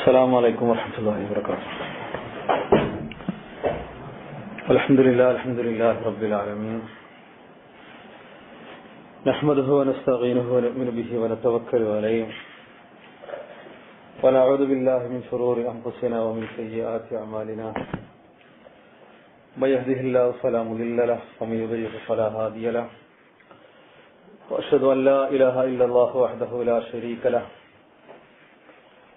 السلام عليكم ورحمة الله وبركاته. الحمد لله رب العالمين، نحمده ونستعينه ونؤمن به ونتوكل عليه، ونعوذ بالله من شرور أنفسنا ومن سيئات أعمالنا، من يهده الله فلا مضل له ومن يضلل فلا هادي له، وأشهد أن لا إله إلا الله وحده لا شريك له،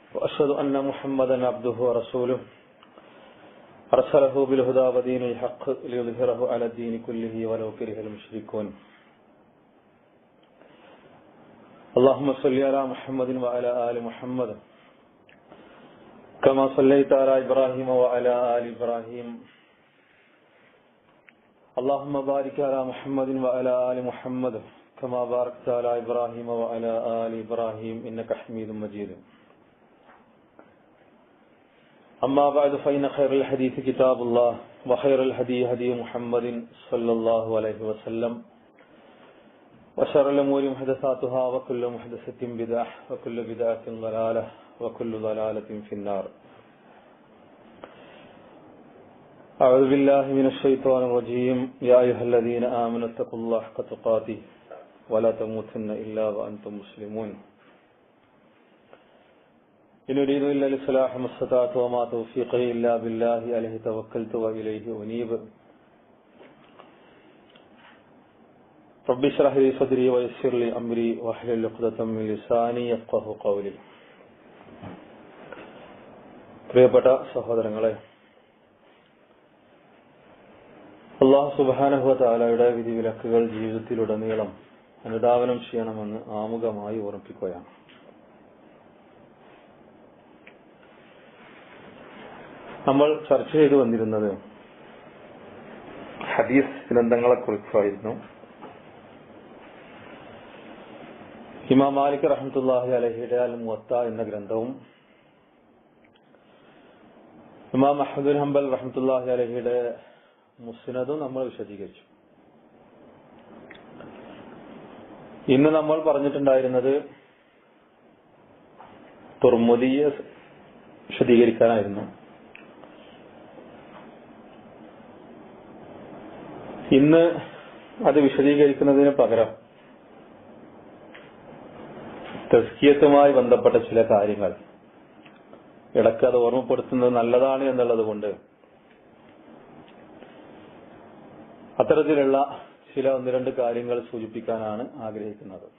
وأشهد أن محمدا عبده ورسوله أرسله بالهدى ودين الحق ليظهره على الدين كله ولو كره المشركون. اللهم صل على محمد وعلى آل محمد كما صليت على إبراهيم وعلى آل إبراهيم. اللهم بارك على محمد وعلى آل محمد كما باركت على إبراهيم وعلى آل إبراهيم إنك حميد مجيد. أما بعد فإن خير الحديث كتاب الله، وخير الهدي هدي محمد صلى الله عليه وسلم، وشر الأمور محدثاتها، وكل محدثة بدعة، وكل بدعة ضلالة، وكل ضلالة في النار. أعوذ بالله من الشيطان الرجيم. يا أيها الذين آمنوا اتقوا الله حق تقاته ولا تموتن إلا وأنتم مسلمون. إن أريد إلا الإصلاح ما استطعت وما توفيقي إلا بالله عليه توكلت وإليه أنيب. رب اشرح لي صدري ويسر لي أمري واحلل عقدة من لساني يفقهوا قولي. പ്രിയപ്പെട്ട സഹോദരങ്ങളെ, അല്ലാഹു സുബ്ഹാനഹു വ തആലയുടെ വിധിവിലക്കുകൾ ജീവിതത്തിലുടനീളം അനുധാവനം ചെയ്യണമെന്ന് ആമുഖമായി ഓർമ്മിപ്പിക്കുകയാണ്. നമ്മൾ ചർച്ച ചെയ്തു വന്നിരുന്നത് ഹദീസ് ഗ്രന്ഥങ്ങളെ കുറിച്ചായിരുന്നു. ഇമാം മാലിക് റഹ്മത്തുള്ളാഹി അലൈഹിയുടെ അൽ മുവത്ത എന്ന ഗ്രന്ഥവും ഇമാം അഹ്മദ് ബിൻ ഹംബൽ റഹ്മത്തുള്ളാഹി അലൈഹിയുടെ മുസ്നദും നമ്മൾ വിശദീകരിച്ചു. ഇന്ന് നമ്മൾ പറഞ്ഞിട്ടുണ്ടായിരുന്നത് തുർമുദിയെ വിശദീകരിക്കാനായിരുന്നു. ഇന്ന് അത് വിശദീകരിക്കുന്നതിന് പകരം തസ്കിയത്തുമായി ബന്ധപ്പെട്ട ചില കാര്യങ്ങൾ ഇടയ്ക്ക് അത് ഓർമ്മപ്പെടുത്തുന്നത് നല്ലതാണ് എന്നുള്ളത് കൊണ്ട് അത്തരത്തിലുള്ള ചില ഒന്ന് രണ്ട് കാര്യങ്ങൾ സൂചിപ്പിക്കാനാണ് ആഗ്രഹിക്കുന്നത്.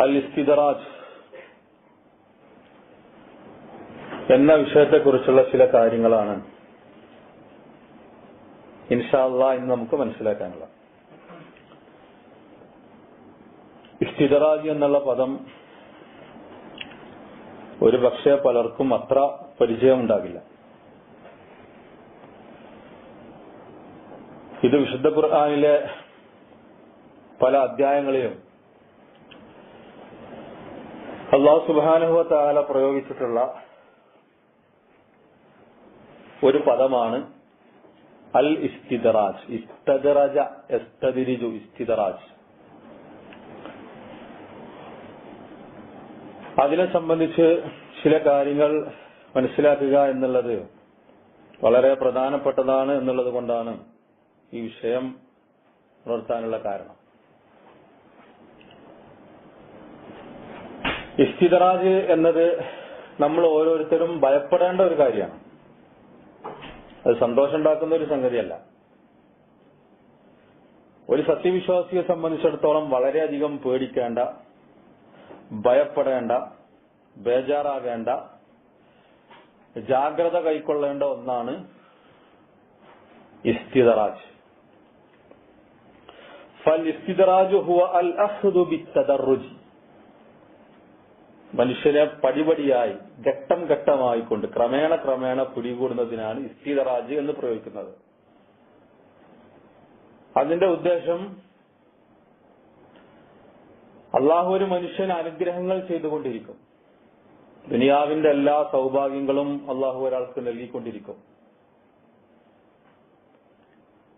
അൽ ഇസ്തിദ്റാജ് എന്ന വിഷയത്തെക്കുറിച്ചുള്ള ചില കാര്യങ്ങളാണ് ഇൻഷാ അല്ലാഹ് ഇന്ന് നമുക്ക് മനസ്സിലാക്കാനുള്ള. ഇസ്തിദ്റാജ് എന്നുള്ള പദം ഒരു പക്ഷേ പലർക്കും അത്ര പരിചയമുണ്ടാകില്ല. ഇത് വിശുദ്ധ ഖുർആനിലെ പല അധ്യായങ്ങളിലും അല്ലാഹു സുബ്ഹാനഹു വ തആല പ്രയോഗിച്ചിട്ടുള്ള ഒരു പദമാണ് അൽ ഇസ്തിദ്റാജ്. ഇസ്തദ്റജ യസ്തദ്രിജു ഇസ്തിദ്റാജ്. അതിനെ സംബന്ധിച്ച് ചില കാര്യങ്ങൾ മനസ്സിലാക്കുക എന്നുള്ളത് വളരെ പ്രധാനപ്പെട്ടതാണ് എന്നുള്ളത് കൊണ്ടാണ് ഈ വിഷയം ഉണർത്താനുള്ള കാരണം. ഇസ്തിദ്റാജ് എന്നത് നമ്മൾ ഓരോരുത്തരും ഭയപ്പെടേണ്ട ഒരു കാര്യമാണ്. അത് സന്തോഷം ഉണ്ടാക്കുന്ന ഒരു സംഗതിയല്ല. ഒരു സത്യവിശ്വാസിയെ സംബന്ധിച്ചിടത്തോളം വളരെയധികം പേടിക്കേണ്ട, ഭയപ്പെടേണ്ട, ബേജാറാകേണ്ട, ജാഗ്രത കൈക്കൊള്ളേണ്ട ഒന്നാണ് ഇസ്തിദ്റാജ്. ഫൽ ഇസ്തിദ്റാജു ഹുവ അൽ അഖ്ദു ബിത്തദർറുജ്. മനുഷ്യനെ പടിപടിയായി ഘട്ടം ഘട്ടമായിക്കൊണ്ട് ക്രമേണ പിടികൂടുന്നതിനാണ് ഇസ്തിദ്റാജ് എന്ന് പ്രയോഗിക്കുന്നത്. അതിന്റെ ഉദ്ദേശം അള്ളാഹു ഒരു മനുഷ്യന് അനുഗ്രഹങ്ങൾ ചെയ്തുകൊണ്ടിരിക്കും. ദുനിയാവിന്റെ എല്ലാ സൗഭാഗ്യങ്ങളും അള്ളാഹു ഒരാൾക്ക് നൽകിക്കൊണ്ടിരിക്കും.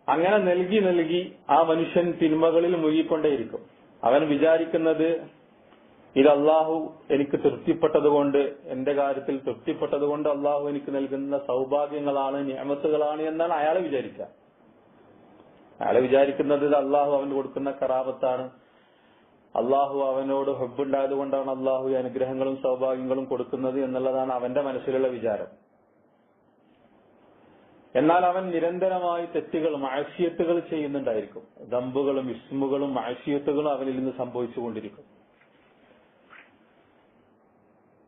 അങ്ങനെ നൽകി ആ മനുഷ്യൻ തിന്മകളിൽ മുഴുകിക്കൊണ്ടേയിരിക്കും. അവൻ വിചാരിക്കുന്നത് ഇത് അള്ളാഹു എനിക്ക് തൃപ്തിപ്പെട്ടതുകൊണ്ട്, എന്റെ കാര്യത്തിൽ തൃപ്തിപ്പെട്ടതുകൊണ്ട് അള്ളാഹു എനിക്ക് നൽകുന്ന സൗഭാഗ്യങ്ങളാണ്, നിഅമത്തുകളാണ് എന്നാണ് അയാൾ വിചാരിക്കുക. അയാൾ വിചാരിക്കുന്നത് ഇത് അള്ളാഹു അവന് കൊടുക്കുന്ന കറാമത്താണ്, അള്ളാഹു അവനോട് ഹുബ്ബുണ്ടായത് കൊണ്ടാണ് അള്ളാഹു ഈ അനുഗ്രഹങ്ങളും സൗഭാഗ്യങ്ങളും കൊടുക്കുന്നത് എന്നുള്ളതാണ് അവന്റെ മനസ്സിലുള്ള വിചാരം. എന്നാൽ അവൻ നിരന്തരമായി തെറ്റുകൾ, മഅസിയത്തുകൾ ചെയ്യുന്നുണ്ടായിരിക്കും. ദമ്പുകളും ഇസ്മുകളും മഅസിയത്തുകളും അവനിൽ നിന്ന് സംഭവിച്ചുകൊണ്ടിരിക്കും.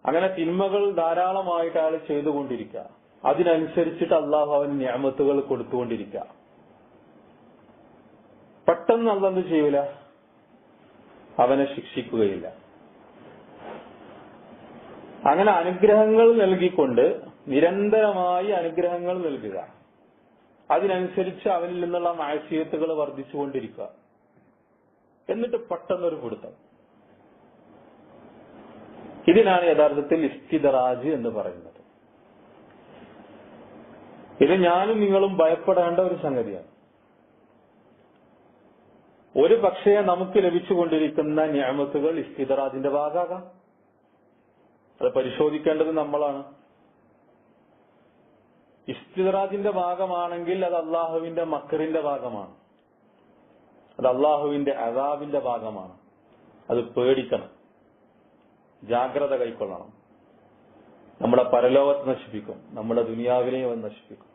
അങ്ങനെ തിന്മകൾ ധാരാളമായിട്ട് അയാൾ ചെയ്തുകൊണ്ടിരിക്കുക. അതിനനുസരിച്ചിട്ട് അള്ളാഹു അവന് നിഅമത്തുകൾ കൊടുത്തുകൊണ്ടിരിക്കുക. പെട്ടെന്ന് അള്ളാഹു ചെയ്യൂല, അവനെ ശിക്ഷിക്കുകയില്ല. അങ്ങനെ അനുഗ്രഹങ്ങൾ നൽകിക്കൊണ്ട് നിരന്തരമായി അനുഗ്രഹങ്ങൾ നൽകുക, അതിനനുസരിച്ച് അവനിൽ നിന്നുള്ള മഅസിയത്തുകൾ വർദ്ധിച്ചുകൊണ്ടിരിക്കുക. എന്നിട്ട് പെട്ടെന്നൊരു പിടുത്തം. ഇതിനാണ് യഥാർത്ഥത്തിൽ ഇസ്തിദ്റാജ് എന്ന് പറയുന്നത്. ഇത് ഞാനും നിങ്ങളും ഭയപ്പെടേണ്ട ഒരു സംഗതിയാണ്. ഒരു പക്ഷേ നമുക്ക് ലഭിച്ചുകൊണ്ടിരിക്കുന്ന നിഅമത്തുകൾ ഇസ്തിദ്റാജിന്റെ ഭാഗമാകാം. അത് പരിശോധിക്കേണ്ടത് നമ്മളാണ്. ഇസ്തിദ്റാജിന്റെ ഭാഗമാണെങ്കിൽ അത് അള്ളാഹുവിന്റെ മക്റിന്റെ ഭാഗമാണ്, അത് അള്ളാഹുവിന്റെ അദാബിന്റെ ഭാഗമാണ്. അത് പേടിക്കണം, ജാഗ്രത കൈക്കൊള്ളണം. നമ്മുടെ പരലോകത്ത് നശിപ്പിക്കും, നമ്മുടെ ദുനിയാവിനെയും അത് നശിപ്പിക്കും.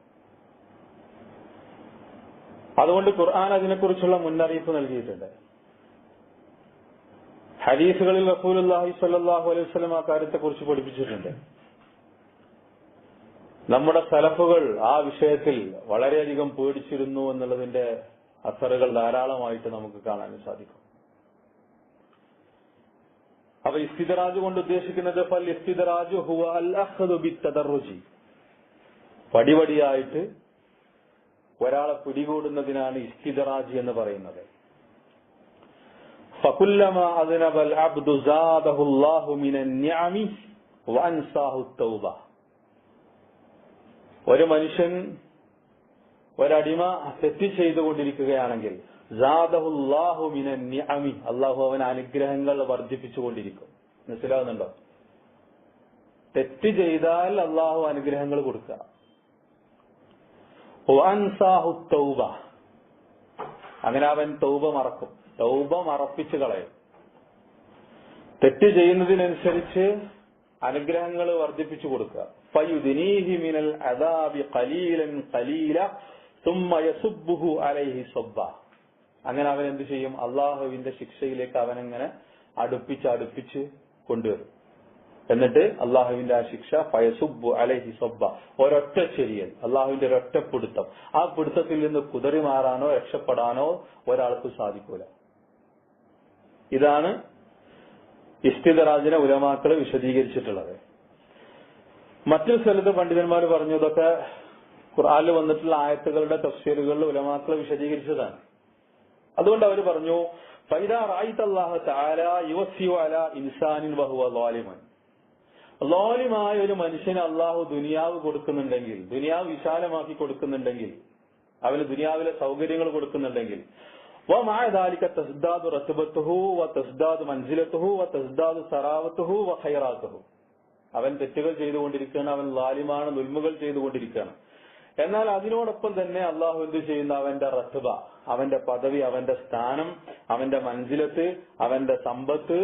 അതുകൊണ്ട് ഖുർആൻ അതിനെക്കുറിച്ചുള്ള മുന്നറിയിപ്പ് നൽകിയിട്ടുണ്ട്. ഹദീസുകളിൽ റസൂലുള്ളാഹി സ്വല്ലല്ലാഹു അലൈഹി വസല്ലം ആ കാര്യത്തെക്കുറിച്ച് പഠിപ്പിച്ചിട്ടുണ്ട്. നമ്മുടെ സലഫുകൾ ആ വിഷയത്തിൽ വളരെയധികം പേടിച്ചിരുന്നു എന്നുള്ളതിന്റെ അസറുകൾ ധാരാളമായിട്ട് നമുക്ക് കാണാൻ സാധിക്കും. അപ്പൊ ഇസ്തിദ്റാജ് കൊണ്ട് ഉദ്ദേശിക്കുന്നത് ഫൽ ഇസ്തിദ്റാജു ഹുവ അൽ അഖ്ദു ബിത്തദർറുജി, പടിപടിയായിട്ട് ഒരാളെ പിടികൂടുന്നതിനാണ് ഇസ്തിദ്റാജ് എന്ന് പറയുന്നത്. ഫകുല്ലമാ അദ്നബൽ അബ്ദു സാദഹു അല്ലാഹു മിനൻ നിഅമി വഅൻസാഹു തൗബ. ഒരു മനുഷ്യൻ, ഒരടിമ തെറ്റ് ചെയ്തുകൊണ്ടിരിക്കുകയാണെങ്കിൽ സാദഹുല്ലാഹു മിനൻ നിഅമി, അല്ലാഹു അവന് അനുഗ്രഹങ്ങൾ വർദ്ധിപ്പിച്ചുകൊണ്ടിരിക്കും. മനസ്സിലാവുന്നുണ്ടോ? തെറ്റ് ചെയ്താൽ അല്ലാഹു അനുഗ്രഹങ്ങൾ കൊടുക്കുക. വഅൻസാഹു തൗബ, അങ്ങനെ അവൻ തൗബ മറക്കും, തൗബ മറപ്പിച്ചു കളയും. തെറ്റ് ചെയ്യുന്നതിനനുസരിച്ച് അനുഗ്രഹങ്ങൾ വർദ്ധിപ്പിച്ചു കൊടുക്കുക. ഫയുദ്നീഹി മിനൽ അദാബി ഖലീലൻ ഖലീല സുമ്മ യസുബ്ബുഹു അലൈഹി സബ്ബ. അങ്ങനെ അവൻ എന്ത് ചെയ്യും? അള്ളാഹുവിന്റെ ശിക്ഷയിലേക്ക് അവനങ്ങനെ അടുപ്പിച്ച് കൊണ്ടുവരും. എന്നിട്ട് അള്ളാഹുവിന്റെ ആ ശിക്ഷ ഫയസുബ്ബു അലൈഹി സബ്ബ, ഒരൊറ്റ ചെരിയൽ, അള്ളാഹുവിന്റെ ഒരൊറ്റ പിടുത്തം. ആ പിടുത്തത്തിൽ നിന്ന് കുതറി മാറാനോ രക്ഷപ്പെടാനോ ഒരാൾക്ക് സാധിക്കൂല. ഇതാണ് ഇസ്തിദ്റാജിനെ ഉലമാക്കൾ വിശദീകരിച്ചിട്ടുള്ളത്. മറ്റൊരു സ്ഥലത്ത് പണ്ഡിതന്മാർ പറഞ്ഞു, ഇതൊക്കെ ഖുർആനിൽ വന്നിട്ടുള്ള ആയത്തുകളുടെ തഫ്സീറുകളിൽ ഉലമാക്കൾ വിശദീകരിച്ചതാണ്. അതുകൊണ്ട് അവർ പറഞ്ഞു, ഫൈദാ റഅയ്ത അല്ലാഹു തആല യുവസ്സിഉ അലാ ഇൻസാനിൻ വഹുവ ളാലിമൻ, ളാലിമായ ഒരു മനുഷ്യന് അള്ളാഹു ദുനിയാവ് കൊടുക്കുന്നുണ്ടെങ്കിൽ, ദുനിയാവ് വിശാലമാക്കി കൊടുക്കുന്നുണ്ടെങ്കിൽ, അവന് ദുനിയാവിലെ സൗകര്യങ്ങൾ കൊടുക്കുന്നുണ്ടെങ്കിൽ, വമഅ ദാലിക തസ്ദാദു റത്ബത്തുഹു വതസ്ദാദു മൻസിലത്തുഹു വതസ്ദാദു സറാവത്തുഹു വഖൈറാത്തുഹു. അവൻ തെറ്റുകൾ ചെയ്തുകൊണ്ടിരിക്കുകയാണ്, അവൻ ളാലിമാണ്, ദുൽമുകൾ ചെയ്തുകൊണ്ടിരിക്കുകയാണ്. എന്നാൽ അതിനോടൊപ്പം തന്നെ അള്ളാഹു എന്ത് ചെയ്യുന്നു? അവന്റെ റത്ബ, അവന്റെ പദവി, അവന്റെ സ്ഥാനം, അവന്റെ മൻസിലത്ത്, അവന്റെ സമ്പത്ത്,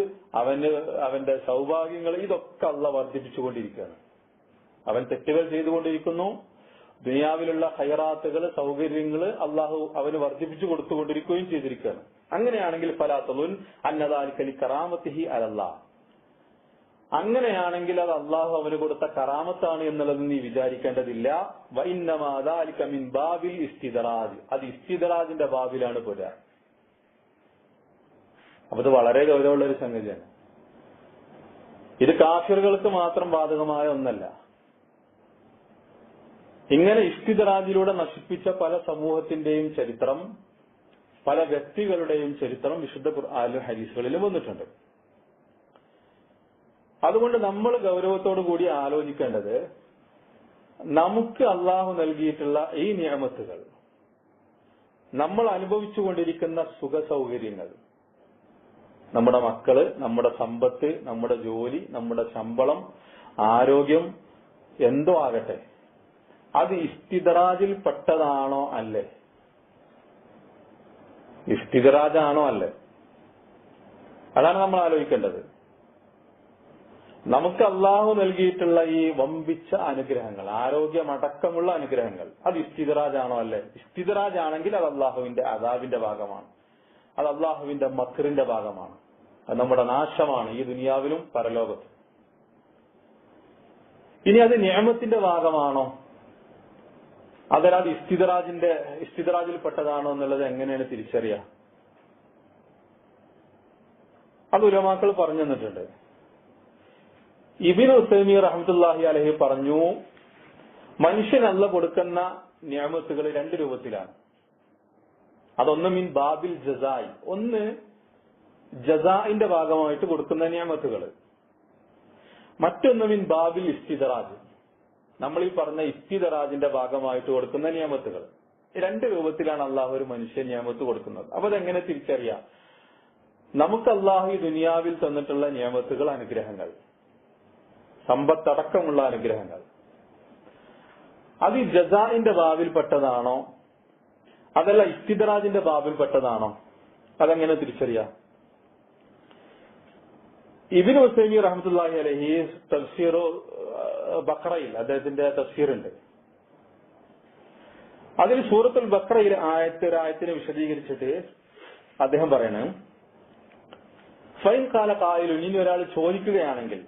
അവന്റെ സൗഭാഗ്യങ്ങൾ, ഇതൊക്കെ അള്ളാഹ് വർദ്ധിപ്പിച്ചുകൊണ്ടിരിക്കുകയാണ്. അവൻ തെറ്റുകൾ ചെയ്തുകൊണ്ടിരിക്കുന്നു, ദുനിയാവിലുള്ള ഖൈറാത്തുകൾ, സൗകര്യങ്ങൾ അള്ളാഹു അവന് വർദ്ധിപ്പിച്ചു കൊടുത്തുകൊണ്ടിരിക്കുകയും ചെയ്തിരിക്കുകയാണ്. അങ്ങനെയാണെങ്കിൽ ഫലാ തളുൻ അന്ന ദാലിക ലികറാമത്തിഹി അലല്ലാഹ്, അങ്ങനെയാണെങ്കിൽ അത് അള്ളാഹു അവന് കൊടുത്ത കറാമത്താണ് എന്നുള്ളത് നീ വിചാരിക്കേണ്ടതില്ല. വഇന്നമാ ദാലിക മിൻ ബാബിൽ ഇസ്തിദ്റാജ്, അത് ഇസ്തിദ്റാജിന്റെ ബാബിലാണ് പെടുക. അപ്പൊ ഇത് വളരെ ഗൗരവമുള്ള ഒരു സംഗതിയാണ്. ഇത് കാഫിറുകൾക്ക് മാത്രം ബാധകമായ ഒന്നല്ല. ഇങ്ങനെ ഇസ്തിദ്റാജിലൂടെ നശിപ്പിച്ച പല സമൂഹത്തിന്റെയും ചരിത്രം, പല വ്യക്തികളുടെയും ചരിത്രം വിശുദ്ധ ഖുർആനിലും ഹദീസുകളിലും വന്നിട്ടുണ്ട്. അതുകൊണ്ട് നമ്മൾ ഗൗരവത്തോടു കൂടി ആലോചിക്കേണ്ടത്, നമുക്ക് അള്ളാഹു നൽകിയിട്ടുള്ള ഈ നിഅമത്തുകൾ, നമ്മൾ അനുഭവിച്ചുകൊണ്ടിരിക്കുന്ന സുഖ സൗകര്യങ്ങൾ, നമ്മുടെ മക്കള്, നമ്മുടെ സമ്പത്ത്, നമ്മുടെ ജോലി, നമ്മുടെ ശമ്പളം, ആരോഗ്യം, എന്തോ ആകട്ടെ, അത് ഇസ്തിദ്റാജിൽ പെട്ടതാണോ അല്ലേ? ഇസ്തിദ്റാജാണോ അല്ലേ? അതാണ് നമ്മൾ ആലോചിക്കേണ്ടത്. നമുക്ക് അള്ളാഹു നൽകിയിട്ടുള്ള ഈ വമ്പിച്ച അനുഗ്രഹങ്ങൾ, ആരോഗ്യമടക്കമുള്ള അനുഗ്രഹങ്ങൾ, അത് ഇസ്തിദ്റാജാണോ അല്ലേ? ഇസ്തിദ്റാജ് ആണെങ്കിൽ അത് അള്ളാഹുവിന്റെ അദാബിന്റെ ഭാഗമാണ്, അത് അള്ളാഹുവിന്റെ മക്റിന്റെ ഭാഗമാണ്, അത് നമ്മുടെ നാശമാണ് ഈ ദുനിയാവിലും പരലോകത്തും. ഇനി അത് നിഅമത്തിന്റെ ഭാഗമാണോ, അതല്ലാതെ ഇസ്തിദ്റാജിൽ പെട്ടതാണോ എന്നുള്ളത് എങ്ങനെയാണ് തിരിച്ചറിയുക? അത് ഉലമാക്കൾ പറഞ്ഞു തന്നിട്ടുണ്ട്. ഇബ്നു ഉസൈമീൻ റഹ്മത്തുള്ളാഹി അലൈഹി പറഞ്ഞു, മനുഷ്യൻ അല്ലാഹു കൊടുക്കുന്ന നിഅമത്തുകൾ രണ്ട് രൂപത്തിലാണ്. അതൊന്ന് മിൻ ബാബിൽ ജസായി, ഒന്ന് ജസാഇന്റെ ഭാഗമായിട്ട് കൊടുക്കുന്ന നിഅമത്തുകൾ, മറ്റൊന്ന് മിൻ ബാബിൽ ഇസ്തിദ്റാജ്, നമ്മൾ ഈ പറഞ്ഞ ഇസ്തിദ്റാജിന്റെ ഭാഗമായിട്ട് കൊടുക്കുന്ന നിഅമത്തുകൾ. രണ്ട് രൂപത്തിലാണ് അള്ളാഹു ഒരു മനുഷ്യൻ നിഅമത്ത് കൊടുക്കുന്നത്. അപ്പൊ അതെങ്ങനെ തിരിച്ചറിയാം? നമുക്ക് അള്ളാഹു ഈ ദുനിയാവിൽ തന്നിട്ടുള്ള നിഅമത്തുകൾ, അനുഗ്രഹങ്ങൾ, സമ്പത്തടക്കമുള്ള അനുഗ്രഹങ്ങൾ, അത് ഈ ജസാഇന്റെ ബാബിൽപ്പെട്ടതാണോ അതല്ല ഇസ്തിദ്റാജിന്റെ ബാബിൽപ്പെട്ടതാണോ? അതെങ്ങനെ തിരിച്ചറിയാം? ഇബ്നു ഉസൈമീൻ റഹ്മത്തുള്ളാഹി അലൈഹി തഫ്സീർ ബഖറയിൽ അദ്ദേഹത്തിന്റെ തഫ്സീറുണ്ട്. അതിൽ സൂറത്തുൽ ബഖറയിൽ ആയത്തിനെ വിശദീകരിച്ചിട്ട് അദ്ദേഹം പറയണം, ഫൈൻ ഖാല ഖായിലുൻ, ഇനി ഒരാൾ ചോദിക്കുകയാണെങ്കിൽ,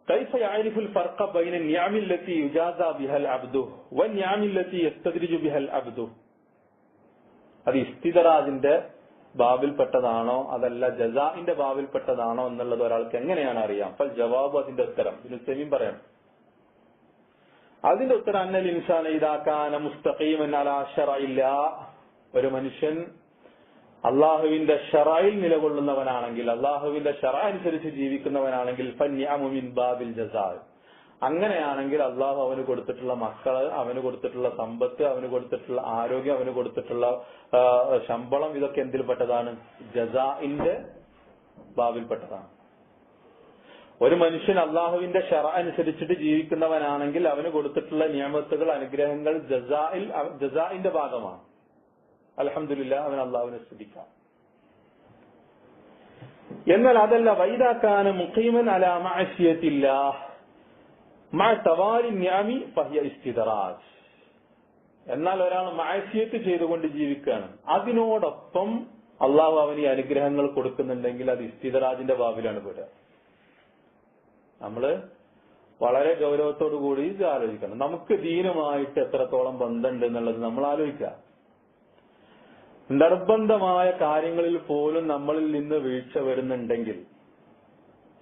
കൈഫ യഅരിഫുൽ ഫർഖ ബൈന നിഅമിൽ ലത്തി യുജാസ ബിഹൽ അബ്ദു വനിഅമിൽ ലത്തി യസ്തദ്രിജു ബിഹൽ അബ്ദു, അത് ഇസ്തിദ്റാജിന്റെ ബാബിൽപ്പെട്ടതാണോ അതല്ല ജസാഇന്റെ ബാബിൽപ്പെട്ടതാണോ എന്നുള്ളത് ഒരാൾക്ക് എങ്ങനെയാണ് അറിയാം? ഫൽ ജവാബ്, അതിന്റെ ഉത്തരം ഇബ്നു ഉസൈമീൻ പറയണം, അതിന്റെ ഉത്തരം അന്നൽ ഇൻസാന ഇദാ കാന മുസ്തഖീമൻ അലാ ശറഇല്ലാ, ഒരു മനുഷ്യൻ അള്ളാഹുവിന്റെ ശറഇൽ നിലകൊള്ളുന്നവനാണെങ്കിൽ, അള്ളാഹുവിന്റെ ശറഅ അനുസരിച്ച് ജീവിക്കുന്നവനാണെങ്കിൽ, ഫന്നിഅമു മിൻ ബാബിൽ ജസാ, അങ്ങനെയാണെങ്കിൽ അള്ളാഹു അവന് കൊടുത്തിട്ടുള്ള മക്കള്, അവന് കൊടുത്തിട്ടുള്ള സമ്പത്ത്, അവന് കൊടുത്തിട്ടുള്ള ആരോഗ്യം, അവന് കൊടുത്തിട്ടുള്ള ശമ്പളം, ഇതൊക്കെ എന്തിൽപ്പെട്ടതാണ്? ജസാഇന്റെ ബാബിൽപ്പെട്ടതാണ്. ഒരു മനുഷ്യൻ അള്ളാഹുവിന്റെ ശറഅ അനുസരിച്ചിട്ട് ജീവിക്കുന്നവനാണെങ്കിൽ അവന് കൊടുത്തിട്ടുള്ള നിഅമത്തുകൾ, അനുഗ്രഹങ്ങൾ ജസാഇന്റെ ഭാഗമാണ്. അൽഹംദുലില്ലാഹ്, അവൻ അള്ളാഹുവിനെ സ്തുതിക്കാം. എന്നാൽ അതല്ല, വൈദാ കാന മുഖീമൻ അലാ മഅസിയത്തില്ലാഹ് മഅ തവാലി നിഅമി ഫഹിയ ഇസ്തിദ്റാജ്, എന്നാൽ ഒരാൾ മഅസിയത്ത് ചെയ്തുകൊണ്ട് ജീവിക്കുകയാണ്, അതിനോടൊപ്പം അള്ളാഹു അവന് ഈ അനുഗ്രഹങ്ങൾ കൊടുക്കുന്നുണ്ടെങ്കിൽ അത് ഇസ്തിദ്റാജിന്റെ ബാബിലാണ് പെടുക. നമ്മള് വളരെ ഗൗരവത്തോടു കൂടി ഇത് ആലോചിക്കണം. നമുക്ക് ദീനുമായിട്ട് എത്രത്തോളം ബന്ധമുണ്ട് എന്നുള്ളത് നമ്മൾ ആലോചിക്കുക. നിർബന്ധമായ കാര്യങ്ങളിൽ പോലും നമ്മളിൽ നിന്ന് വീഴ്ച വരുന്നുണ്ടെങ്കിൽ,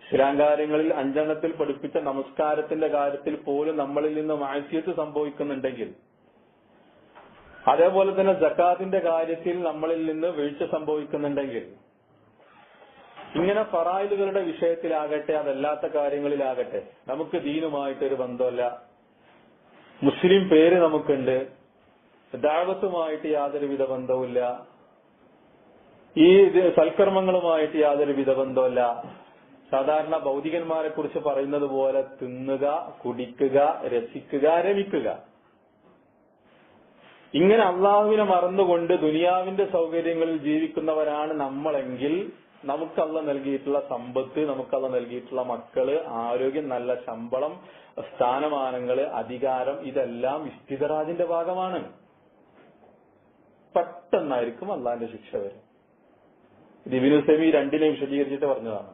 ഇസ്ലാം കാര്യങ്ങളിൽ 5 പഠിപ്പിച്ച നമസ്കാരത്തിന്റെ കാര്യത്തിൽ പോലും നമ്മളിൽ നിന്ന് മാഅസിയത്ത് സംഭവിക്കുന്നുണ്ടെങ്കിൽ, അതേപോലെ തന്നെ സക്കാത്തിന്റെ കാര്യത്തിൽ നമ്മളിൽ നിന്ന് വീഴ്ച സംഭവിക്കുന്നുണ്ടെങ്കിൽ, ഇങ്ങനെ ഫറായിലുകളുടെ വിഷയത്തിലാകട്ടെ അതല്ലാത്ത കാര്യങ്ങളിലാകട്ടെ നമുക്ക് ദീനുമായിട്ടൊരു ബന്ധമല്ല, മുസ്ലിം പേര് നമുക്കുണ്ട്, ദഅവത്തുമായിട്ട് യാതൊരുവിധ ബന്ധവുമില്ല, ഈ സൽക്കർമ്മങ്ങളുമായിട്ട് യാതൊരുവിധ ബന്ധമല്ല, സാധാരണ ഭൗതികന്മാരെ കുറിച്ച് പറയുന്നത് പോലെ തിന്നുക, കുടിക്കുക, രസിക്കുക, രമിക്കുക, ഇങ്ങനെ അള്ളാഹുവിനെ മറന്നുകൊണ്ട് ദുനിയാവിന്റെ സൗകര്യങ്ങളിൽ ജീവിക്കുന്നവരാണ് നമ്മളെങ്കിൽ, നമുക്ക് അള്ളാഹ് നൽകിയിട്ടുള്ള സമ്പത്ത്, നമുക്ക് അള്ളാഹ് നൽകിയിട്ടുള്ള മക്കള്, ആരോഗ്യം, നല്ല ശമ്പളം, സ്ഥാനമാനങ്ങള്, അധികാരം, ഇതെല്ലാം ഇസ്തിദ്റാജിന്റെ ഭാഗമാണ്. പെട്ടെന്നായിരിക്കും അള്ളാഹിന്റെ ശിക്ഷ വരും. ഇബ്നു ഉസൈമീൻ രണ്ടിനെയും വിശദീകരിച്ചിട്ട് പറഞ്ഞതാണ്.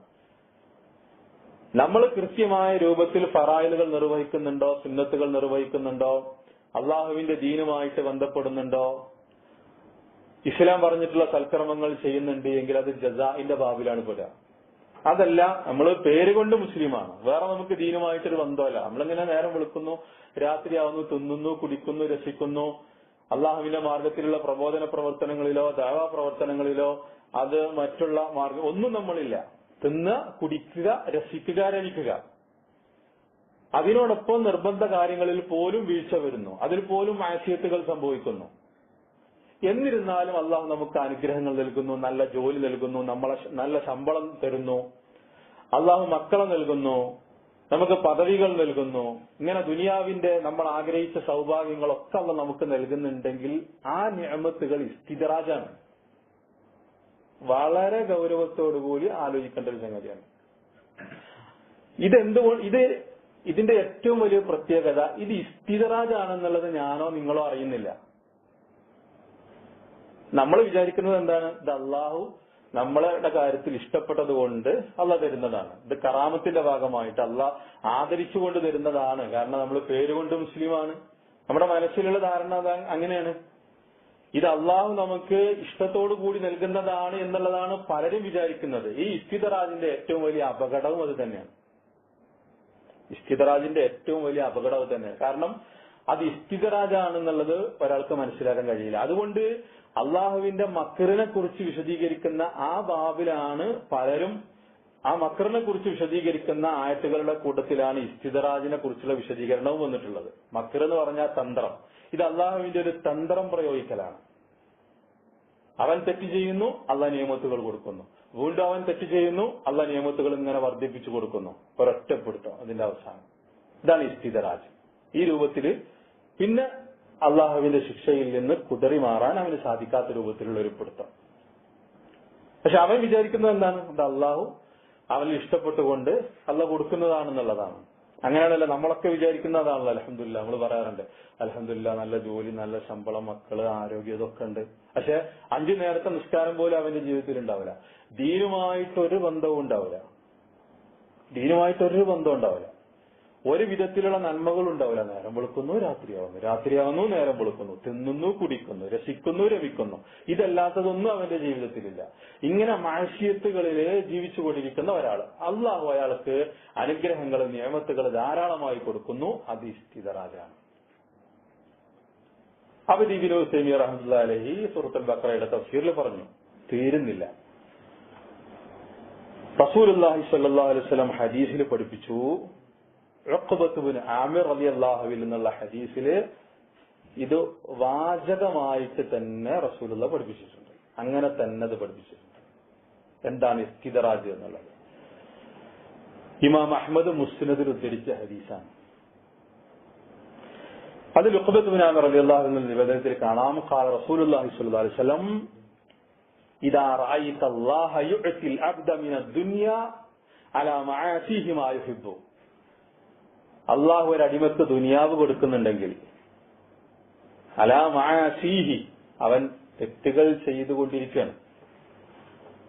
നമ്മൾ കൃത്യമായ രൂപത്തിൽ ഫറായിലുകൾ നിർവഹിക്കുന്നുണ്ടോ, സുന്നത്തുകൾ നിർവഹിക്കുന്നുണ്ടോ, അള്ളാഹുവിന്റെ ദീനുമായിട്ട് ബന്ധപ്പെടുന്നുണ്ടോ, ഇസ്ലാം പറഞ്ഞിട്ടുള്ള സൽക്കർമ്മങ്ങൾ ചെയ്യുന്നുണ്ട് എങ്കിൽ അത് ജസാഇന്റെ ബാബിലാണ് പെടുക. അതല്ല, നമ്മൾ പേരുകൊണ്ട് മുസ്ലിമാണ്, വേറെ നമുക്ക് ദീനുമായിട്ടൊരു ബന്ധമല്ല, നമ്മളിങ്ങനെ നേരം വെളുക്കുന്നു, രാത്രിയാവുന്നു, തിന്നുന്നു, കുടിക്കുന്നു, രസിക്കുന്നു, അള്ളാഹുവിന്റെ മാർഗത്തിലുള്ള പ്രബോധന പ്രവർത്തനങ്ങളിലോ ദഅവാ പ്രവർത്തനങ്ങളിലോ അത് മറ്റുള്ള മാർഗം ഒന്നും നമ്മളില്ല. തിന്ന്, കുടിക്കുക, രസിക്കുക, രമിക്കുക, അതിനോടൊപ്പം നിർബന്ധ കാര്യങ്ങളിൽ പോലും വീഴ്ച വരുന്നു, അതിൽ പോലും മാഅസിയത്തുകൾ സംഭവിക്കുന്നു. എന്നിരുന്നാലും അള്ളാഹു നമുക്ക് അനുഗ്രഹങ്ങൾ നൽകുന്നു, നല്ല ജോലി നൽകുന്നു, നമ്മളെ നല്ല ശമ്പളം തരുന്നു, അള്ളാഹു മക്കളെ നൽകുന്നു, നമുക്ക് പദവികൾ നൽകുന്നു. ഇങ്ങനെ ദുനിയാവിന്റെ നമ്മൾ ആഗ്രഹിച്ച സൗഭാഗ്യങ്ങളൊക്കെ അള്ളാഹു നമുക്ക് നൽകുന്നുണ്ടെങ്കിൽ ആ നിഅമത്തുകൾ ഇസ്തിദ്റാജാണ്. വളരെ ഗൗരവത്തോടുകൂടി ആലോചിക്കേണ്ട ഒരു സംഗതിയാണ്. ഇതിന്റെ ഏറ്റവും വലിയ പ്രത്യേകത ഇത് ഇസ്തിദ്റാജാണെന്നുള്ളത് ഞാനോ നിങ്ങളോ അറിയുന്നില്ല. നമ്മൾ വിചാരിക്കുന്നത് എന്താണ്? ഇത് അള്ളാഹു നമ്മളുടെ കാര്യത്തിൽ ഇഷ്ടപ്പെട്ടത് കൊണ്ട് അള്ളാഹ് തരുന്നതാണ്. ഇത് കറാമത്തിന്റെ ഭാഗമായിട്ട് അള്ളാഹ് ആദരിച്ചുകൊണ്ട് തരുന്നതാണ്. കാരണം നമ്മൾ പേരുകൊണ്ട് മുസ്ലിമാണ്. നമ്മുടെ മനസ്സിലുള്ള ധാരണ അങ്ങനെയാണ്. ഇത് അള്ളാഹു നമുക്ക് ഇഷ്ടത്തോടു കൂടി നൽകുന്നതാണ് എന്നുള്ളതാണ് പലരും വിചാരിക്കുന്നത്. ഈ ഇസ്തിദ്റാജിന്റെ ഏറ്റവും വലിയ അപകടവും അത് തന്നെയാണ്. ഇസ്തിദ്റാജിന്റെ ഏറ്റവും വലിയ അപകടം തന്നെയാണ്. കാരണം അത് ഇസ്തിദ്റാജാണെന്നുള്ളത് ഒരാൾക്ക് മനസ്സിലാക്കാൻ കഴിയില്ല. അതുകൊണ്ട് അള്ളാഹുവിന്റെ മക്റിനെ കുറിച്ച് വിശദീകരിക്കുന്ന ആ ബാബിലാണ് പലരും ആ മക്റിനെ കുറിച്ച് വിശദീകരിക്കുന്ന ആയത്തുകളുടെ കൂട്ടത്തിലാണ് ഇസ്തിദ്റാജിനെ കുറിച്ചുള്ള വിശദീകരണവും വന്നിട്ടുള്ളത്. മക്ർ എന്ന് പറഞ്ഞാൽ തന്ത്രം. ഇത് അള്ളാഹുവിന്റെ ഒരു തന്ത്രം പ്രയോഗിക്കലാണ്. അവൻ തെറ്റ് ചെയ്യുന്നു, അള്ളാഹ് നിയമത്തുകൾ കൊടുക്കുന്നു. വീണ്ടും അവൻ തെറ്റ് ചെയ്യുന്നു, അള്ളാഹ് നിയമത്തുകൾ ഇങ്ങനെ വർദ്ധിപ്പിച്ചു കൊടുക്കുന്നു. ഒരൊറ്റപ്പെടുത്തം അതിന്റെ അവസാനം. ഇതാണ് ഇസ്തിദ്റാജ്. ഈ രൂപത്തില് പിന്നെ അള്ളാഹുവിന്റെ ശിക്ഷയിൽ നിന്ന് കുതറി മാറാൻ അവന് സാധിക്കാത്ത രൂപത്തിലുള്ള ഒരു പിടുത്തം. പക്ഷെ അവൻ വിചാരിക്കുന്നത് എന്താണ്? അത് അള്ളാഹു അവന് ഇഷ്ടപ്പെട്ടുകൊണ്ട് അള്ളാഹ് കൊടുക്കുന്നതാണെന്നുള്ളതാണ്. അങ്ങനെയാണല്ലോ നമ്മളൊക്കെ വിചാരിക്കുന്നതാണല്ലോ. അൽഹംദുലില്ലാ നമ്മൾ പറയാറുണ്ട്, അൽഹംദുലില്ലാ നല്ല ജോലി, നല്ല ശമ്പളം, മക്കള്, ആരോഗ്യം, ഇതൊക്കെ ഉണ്ട്. പക്ഷെ 5 നേരത്തെ നിസ്കാരം പോലും അവന്റെ ജീവിതത്തിൽ ഉണ്ടാവില്ല. ദീനുമായിട്ടൊരു ബന്ധവും ഉണ്ടാവില്ല. ദീനുമായിട്ടൊരു ബന്ധം ഉണ്ടാവില്ല. ഒരു വിധത്തിലുള്ള നന്മകൾ ഉണ്ടാവില്ല. നേരം വെളുക്കുന്നു, രാത്രിയാവുന്നു, രാത്രിയാവുന്നു, നേരം വെളുക്കുന്നു, തിന്നുന്നു, കുടിക്കുന്നു, രസിക്കുന്നു, രമിക്കുന്നു. ഇതല്ലാത്തതൊന്നും അവന്റെ ജീവിതത്തിലില്ല. ഇങ്ങനെ മാഷിയത്തുകളില് ജീവിച്ചുകൊണ്ടിരിക്കുന്ന ഒരാൾ അള്ളാഹു അയാൾക്ക് അനുഗ്രഹങ്ങൾ, നിയമത്തുകൾ ധാരാളമായി കൊടുക്കുന്നു. അത് ഇസ്തിദ്റാജാണ്. അബ് ഇബ്നു തൈമിയ്യ റഹ്മത്തുള്ളാഹി അലൈഹി സൂറത്തുൽ ബഖറയുടെ തഫ്സീറിൽ പറഞ്ഞു, തീരുന്നില്ല. റസൂലുള്ളാഹി സ്വല്ലല്ലാഹു അലൈഹി വസല്ലം ഹദീസിൽ പഠിപ്പിച്ചു, ഉഖ്ബത്ത് ഇബ്നു ആമിർ റളിയല്ലാഹു അൻഹു എന്നുള്ള ഹദീസില് ഇത് വാചകമായിട്ട് തന്നെ റസൂലുള്ളാഹി പഠിപ്പിച്ചിട്ടുണ്ട്. അങ്ങനെ തന്നെ അത് പഠിപ്പിച്ചിട്ടുണ്ട്. എന്താണ് ഇസ്തിദ്റാജ് എന്നുള്ളത്? ഇമാം അഹ്മദ് മുസ്നദിൽ ഉദ്ധരിച്ച ഹദീസാണ്. അതിൽ ഉഖ്ബത്ത് ഇബ്നു ആമിർ റളിയല്ലാഹു അൻഹു നിവേദനത്തിൽ കാണാം, ഖാല റസൂലുള്ളാഹി സ്വല്ലല്ലാഹു അലൈഹി വസല്ലം ഇദാ റഅയ്ത അല്ലാഹ യുഅതിൽ അബ്ദ മിനദ് ദുനിയ അലാ മആസിഹി മാ യുഹിബ്ബു. അള്ളാഹു ഒരു അടിമക്ക് ദുനിയാവ് കൊടുക്കുന്നുണ്ടെങ്കിൽ അലാ മആസിഹി, അവൻ തെറ്റുകൾ ചെയ്തുകൊണ്ടിരിക്കുകയാണ്.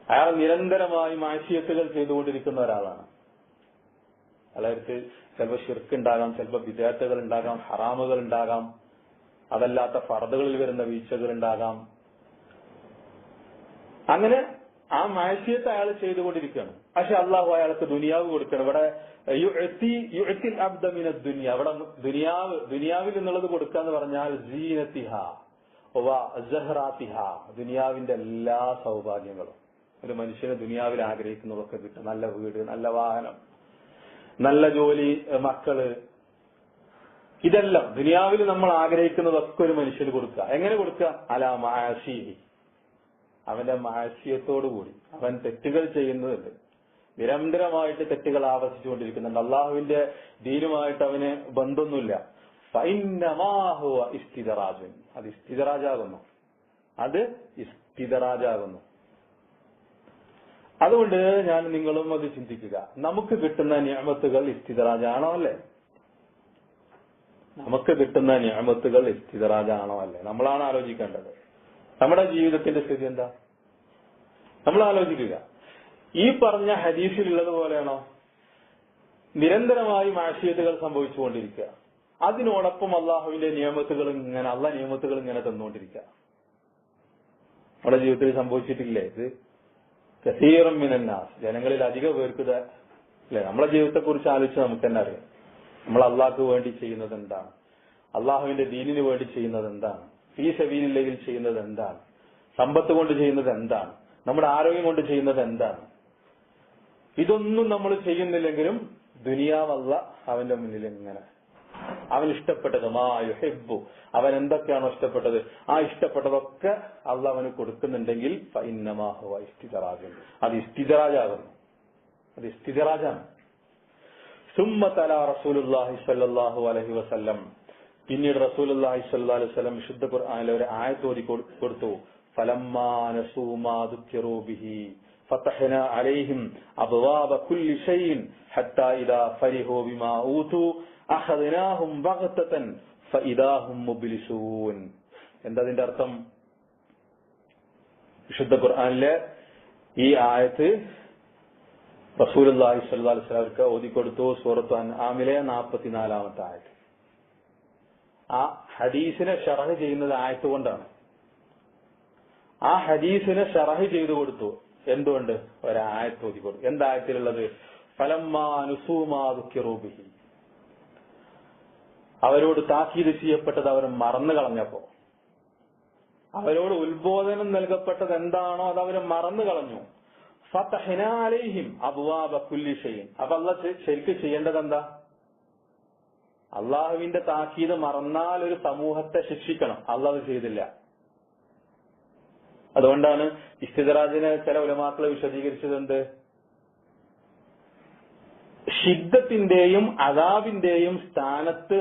അയാൾ നിരന്തരമായി മാസിയത്തുകൾ ചെയ്തുകൊണ്ടിരിക്കുന്ന ഒരാളാണ്. അതായത് ചിലപ്പോൾ ശിർക്ക് ഉണ്ടാകാം, ചിലപ്പോൾ ബിദ്അത്തുകൾ ഉണ്ടാകാം, ഹറാമുകൾ ഉണ്ടാകാം, അതല്ലാത്ത ഫർദുകളിൽ വരുന്ന വീഴ്ചകൾ ഉണ്ടാകാം. അങ്ങനെ ആ മാസിയത്ത് അയാൾ ചെയ്തുകൊണ്ടിരിക്കുകയാണ്. പക്ഷെ അള്ളാഹു അയാൾക്ക് ദുനിയാവ് കൊടുക്കണം. ഇവിടെ യുഅതിൽ അബ്ദ മിനദ് ദുനിയ, അവിടെ ദുനിയാവിൽ എന്നുള്ളത് കൊടുക്കാന്ന് പറഞ്ഞാൽ സീനത്തിഹ വ സഹറാത്തിഹ, ദുനിയാവിന്റെ എല്ലാ സൗഭാഗ്യങ്ങളും ഒരു മനുഷ്യന് ദുനിയാവിൽ ആഗ്രഹിക്കുന്നതൊക്കെ കിട്ടും. നല്ല വീട്, നല്ല വാഹനം, നല്ല ജോലി, മക്കള്, ഇതെല്ലാം ദുനിയാവിൽ നമ്മൾ ആഗ്രഹിക്കുന്നതൊക്കെ ഒരു മനുഷ്യന് കൊടുക്കുക. എങ്ങനെ കൊടുക്കുക? അലാ മആസിഹി, അവന്റെ മാസിയത്തോടുകൂടി. അവൻ തെറ്റുകൾ ചെയ്യുന്നുണ്ട്, നിരന്തരമായിട്ട് തെറ്റുകൾ ആവർത്തിച്ചുകൊണ്ടിരിക്കുന്നുണ്ട്. അള്ളാഹുവിന്റെ ദീനുമായിട്ട് അവന് ബന്ധമൊന്നുമില്ല. ഫഇന്നമാ ഹുവ ഇസ്തിദ്റാജുൻ, അത് ഇസ്തിദ്റാജാകുന്നു. അത് ഇസ്തിദ്റാജാകുന്നു. അതുകൊണ്ട് ഞാൻ നിങ്ങളും അത് ചിന്തിക്കുക. നമുക്ക് കിട്ടുന്ന നിഅമത്തുകൾ ഇസ്തിദ്റാജാണോ അല്ലേ? നമുക്ക് കിട്ടുന്ന നിഅമത്തുകൾ ഇസ്തിദ്റാജാണോ അല്ലേ? നമ്മളാണ് ആലോചിക്കേണ്ടത്. നമ്മുടെ ജീവിതത്തിന്റെ സ്ഥിതി എന്താ? നമ്മൾ ആലോചിക്കുക. ഈ പറഞ്ഞ ഹദീസിലുള്ളത് പോലെയാണോ? നിരന്തരമായി മാഷിയത്തുകൾ സംഭവിച്ചുകൊണ്ടിരിക്കുക, അതിനോടൊപ്പം അള്ളാഹുവിന്റെ നിയമത്തുകൾ ഇങ്ങനെ, അള്ളാഹ് നിയമത്തുകൾ ഇങ്ങനെ തന്നുകൊണ്ടിരിക്കുക. നമ്മുടെ ജീവിതത്തിൽ സംഭവിച്ചിട്ടില്ലേ ഇത്? കസീറൻ മിനന്നാസ്, ജനങ്ങളിൽ അധിക പേർക്ക് അല്ലെ? നമ്മളെ ജീവിതത്തെ കുറിച്ച് ആലോചിച്ച് നമുക്ക് തന്നെ അറിയാം. നമ്മൾ അള്ളാഹ്ക്ക് വേണ്ടി ചെയ്യുന്നത് എന്താണ്? അള്ളാഹുവിന്റെ ദീനിന് വേണ്ടി ചെയ്യുന്നത് എന്താണ്? ഫീ സബീലില്ലയിൽ ചെയ്യുന്നത് എന്താണ്? സമ്പത്ത് കൊണ്ട് ചെയ്യുന്നത് എന്താണ്? നമ്മുടെ ആരോഗ്യം കൊണ്ട് ചെയ്യുന്നത് എന്താണ്? ഇതൊന്നും നമ്മൾ ചെയ്യുന്നില്ലെങ്കിലും ദുനിയാവല്ല അവന്റെ മുന്നിൽ ഇങ്ങനെ അവൻ ഇഷ്ടപ്പെട്ടത് മാ യുഹിബ്ബു, അവൻ എന്തൊക്കെയാണോ ഇഷ്ടപ്പെട്ടത് ആ ഇഷ്ടപ്പെട്ടതൊക്കെ അള്ളാഹ് അവന് കൊടുക്കുന്നുണ്ടെങ്കിൽ ഫഇന്നമാ ഹുവ ഇസ്തിദ്റാജ്, അത് ഇസ്തിദ്റാജാകുന്നു, അത് ഇസ്തിദ്റാജാണ്. സുമ്മ തലാ റസൂലുള്ളാഹി സ്വല്ലല്ലാഹു അലൈഹി വസല്ലം, പിന്നീട് റസൂലുള്ളാഹി സ്വല്ലല്ലാഹു അലൈഹി വസല്ലം വിശുദ്ധ ഖുർആനിലെ ഒരു ആയത്ത് ഓതി കൊടുത്തു. ഫലമ്മാ നസൂ മാ ദുക്കിറൂ ബിഹി ഫതഹ്നാ അലൈഹിം അബ്വാബ കുല്ലി ഷൈഇൻ ഹത്താ ഇദാ ഫരിഹൂ ബിമാ ഊതു അഖദ്നാഹും ബഗ്തതൻ ഫഇദാ ഹും മുബ്ലിസൂൻ. എന്താ അതിന്റെ അർത്ഥം? വിശുദ്ധ ഖുർആനിലെ ഈ ആയത്ത് റസൂലുള്ളാഹി സ്വല്ലല്ലാഹു അലൈഹി വസല്ലം ഓതി കൊടുത്തു. സൂറത്ത് അൻആമിലെ 44-ാമത്തെ ആയത്ത്. ആ ഹദീസിനെ ഷറഹ് ചെയ്യുന്നത് ആയത്ത് കൊണ്ടാണ്. ആ ഹദീസിനെ ഷറഹ് ചെയ്തു കൊടുത്തു. എന്തുകൊണ്ട്? ഒരായത്ത് ഓതി കൊടുത്തു. എന്തായത്തിലുള്ളത്? ഫലമ്മാ നസൂ മാ ദുക്കിറൂ ബിഹി, അവരോട് താക്കീത് ചെയ്യപ്പെട്ടത് അവർ മറന്നു കളഞ്ഞപ്പോ, അവരോട് ഉത്ബോധനം നൽകപ്പെട്ടത് എന്താണോ അത് അവർ മറന്നു കളഞ്ഞു. ഫതഹ്നാ അലൈഹിം അബ്വാബ കുല്ലി ഷൈഇൻ. അപ്പൊ അല്ലാഹ് ശരിക്കും ചെയ്യേണ്ടത് എന്താ? അള്ളാഹുവിന്റെ താക്കീത് മറന്നാൽ ഒരു സമൂഹത്തെ ശിക്ഷിക്കണം. അള്ളാഹ് ചെയ്തില്ല. അതുകൊണ്ടാണ് ഇസ്തിദ്റാജിനെ ചില ഉലമാക്കളെ വിശദീകരിച്ചത് എന്ത്? ഷിദ്ദത്തിന്റെയും അദാബിന്റെയും സ്ഥാനത്ത്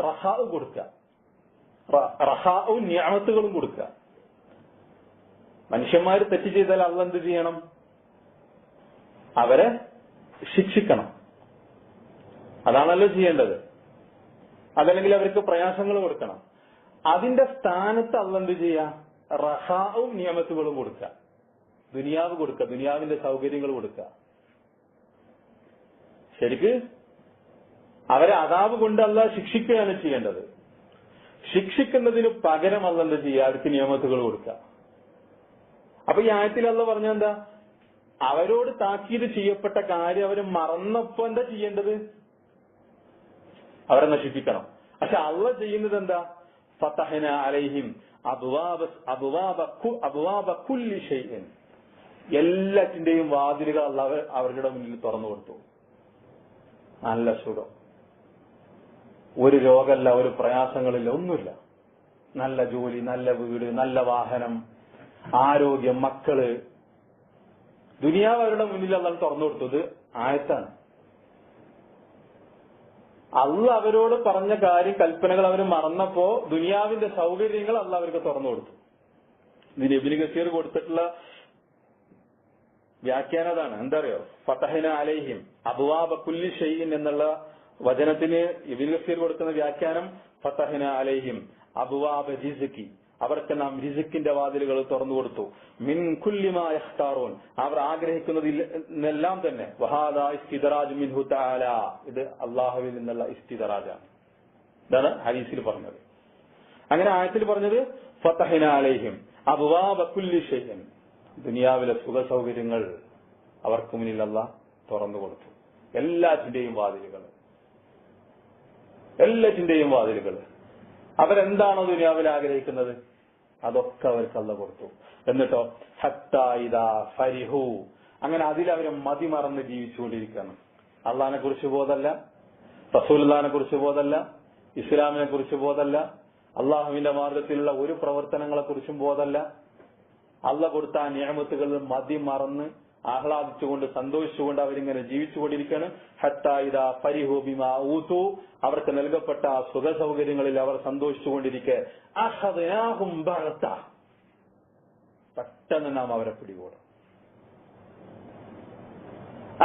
റഹാഉ കൊടുക്കുക, റഹാഉം നിഅമത്തുകളും കൊടുക്കുക. മനുഷ്യന്മാര് തെറ്റ് ചെയ്താൽ അള്ളാഹ് എന്ത് ചെയ്യണം? അവരെ ശിക്ഷിക്കണം. അതാണല്ലോ ചെയ്യേണ്ടത്. അതല്ലെങ്കിൽ അവർക്ക് പ്രയാസങ്ങൾ കൊടുക്കണം. അതിന്റെ സ്ഥാനത്ത് അള്ളാഹ് എന്ത് ചെയ്യുക? റഹാവും നിയമത്തുകളും കൊടുക്കുക, ദുനിയാവ് കൊടുക്കുക, ദുനിയാവിന്റെ സൗകര്യങ്ങൾ കൊടുക്കുക. ശരിക്ക് അവരെ അദാബ് കൊണ്ട് അള്ളാഹ് ശിക്ഷിക്കുകയാണ് ചെയ്യേണ്ടത്. ശിക്ഷിക്കുന്നതിന് പകരം അള്ളാഹ് എന്ത് ചെയ്യുക? അവർക്ക് നിയമത്തുകൾ കൊടുക്കുക. അപ്പൊ ഈ ആയത്തിൽ അള്ളാഹ് പറഞ്ഞ എന്താ? അവരോട് താക്കീത് ചെയ്യപ്പെട്ട കാര്യം അവർ മറന്നപ്പോ എന്താ ചെയ്യേണ്ടത്? അവരെ നശിപ്പിക്കണം. പക്ഷെ അള്ളാഹ് ചെയ്യുന്നത് എന്താ? ഫതഹ്നാ അലൈഹിം അബ്വാബ കുല്ലി ഷൈഇൻ, എല്ലാറ്റിന്റെയും വാതിലുകൾ അള്ളാഹ് അവരുടെ മുന്നിൽ തുറന്നു കൊടുത്തു. നല്ല സുഖം, ഒരു രോഗമല്ല, ഒരു പ്രയാസങ്ങളില്ല, ഒന്നുമില്ല. നല്ല ജോലി, നല്ല വീട്, നല്ല വാഹനം, ആരോഗ്യം, മക്കള്, ദുനിയാവ് അവരുടെ മുന്നിൽ അള്ളാഹ് തുറന്നു കൊടുത്തത് ആയത്താണ്. അള്ളാഹ് അവരോട് പറഞ്ഞ കാര്യം, കൽപ്പനകൾ അവർ മറന്നപ്പോ ദുനിയാവിന്റെ സൗകര്യങ്ങൾ അള്ളാഹ് അവർക്ക് തുറന്നു കൊടുത്തു. ഇതിന് ഇബ്നു കസീർ കൊടുത്തിട്ടുള്ള വ്യാഖ്യാനം അതാണ്. എന്താ അറിയോ? ഫതഹ്നാ അലൈഹിം അബ്വാബ കുല്ലി ഷൈഇൻ എന്നുള്ള വചനത്തിന് ഇബ്നു കസീർ കൊടുക്കുന്ന വ്യാഖ്യാനം ഫതഹ്നാ അലൈഹിം അബ്വാബ റിസ്ഖി, അവർക്ക് നാം റിസ്ഖിന്റെ വാതിലുകൾ തുറന്നു കൊടുത്തു. മിൻ കുല്ലി മാ യഖ്താറൂൻ, അവർ ആഗ്രഹിക്കുന്നതെല്ലാം തന്നെ. വഹാദാ ഇസ്തിദ്റാജ് മിൻഹു തആല, ഇത് അല്ലാഹുവിൽ നിന്നുള്ള ഇസ്തിദ്റാജാണ്. ഇതാണ് ഹദീസിൽ പറഞ്ഞത്. അങ്ങനെ ആയത്തിൽ പറഞ്ഞത് ഫതഹ്നാ അലൈഹിം അബ്വാബ കുല്ലി ഷൈഇൻ, ദുനിയാവിലെ സുഖ സൗകര്യങ്ങൾ അവർക്ക് മുന്നിൽ അല്ലാഹ് തുറന്നു കൊടുത്തു. എല്ലാറ്റിന്റെയും വാതിലുകൾ, എല്ലാറ്റിന്റെയും വാതിലുകൾ. അവരെന്താണോ ദുനിയാവിൽ ആഗ്രഹിക്കുന്നത് അതൊക്കെ അവർക്ക് അല്ലാഹ് കൊടുത്തു. എന്നിട്ടോ ഹത്താ ഇദാ ഫരിഹു, അങ്ങനെ അതിലവരെ മതിമറന്ന് ജീവിച്ചുകൊണ്ടിരിക്കുകയാണ്. അള്ളാഹിനെ കുറിച്ച് ബോധമല്ല, റസൂലുള്ളാഹിനെ കുറിച്ച് ബോധമല്ല, ഇസ്ലാമിനെ കുറിച്ച് ബോധമല്ല, അള്ളാഹുവിന്റെ മാർഗത്തിലുള്ള ഒരു പ്രവർത്തനങ്ങളെ കുറിച്ചും ബോധമല്ല. അള്ളാഹ് കൊടുത്ത ആ നിഅമത്തുകളിൽ മതിമറന്ന് ആഹ്ലാദിച്ചുകൊണ്ട് സന്തോഷിച്ചുകൊണ്ട് അവരിങ്ങനെ ജീവിച്ചുകൊണ്ടിരിക്കുകയാണ്. ഹത്താ ഇദാ ഫരിഹു ബിമാ ഊതു, അവർക്ക് നൽകപ്പെട്ട ആ സുഖ സൗകര്യങ്ങളിൽ അവർ സന്തോഷിച്ചുകൊണ്ടിരിക്കെ അഖദ്നാഹും ബഗ്ത, പെട്ടെന്ന് നാം അവരെ പിടികൂടും.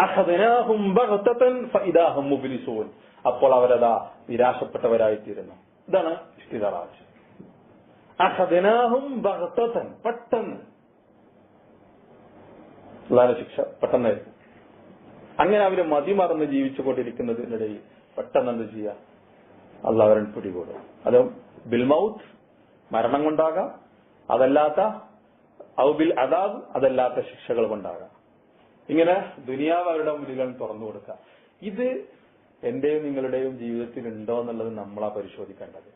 അഖദ്നാഹും ബഗ്തതൻ ഫഇദാ ഹും മുബ്ലിസൂൻ, അപ്പോൾ അവരതാ നിരാശപ്പെട്ടവരായിത്തീരുന്നു. ഇതാണ് ഇസ്തിദ്റാജ്. അഖദ്നാഹും ബഗ്തതൻ, പെട്ടെന്ന് അല്ലാഹുവിന്റെ ശിക്ഷ പെട്ടെന്നായിരിക്കും. അങ്ങനെ അവര് മതിമറന്ന് ജീവിച്ചുകൊണ്ടിരിക്കുന്നതിനിടയിൽ പെട്ടെന്ന് എന്ത് ചെയ്യുക? അള്ളാഹ് അവരെ പിടികൂടും. അത് ബിൽ മൗത്ത്, മരണം കൊണ്ടാകാം, അതല്ലാത്ത ഔ ബിൽ അദാബ്, അതല്ലാത്ത ശിക്ഷകൾ കൊണ്ടാകാം. ഇങ്ങനെ ദുനിയാവ് അവരുടെ മുന്നിൽ തുറന്നു കൊടുക്കുക. ഇത് എന്റെയും നിങ്ങളുടെയും ജീവിതത്തിൽ ഉണ്ടോ എന്നുള്ളത് നമ്മളാ പരിശോധിക്കേണ്ടത്.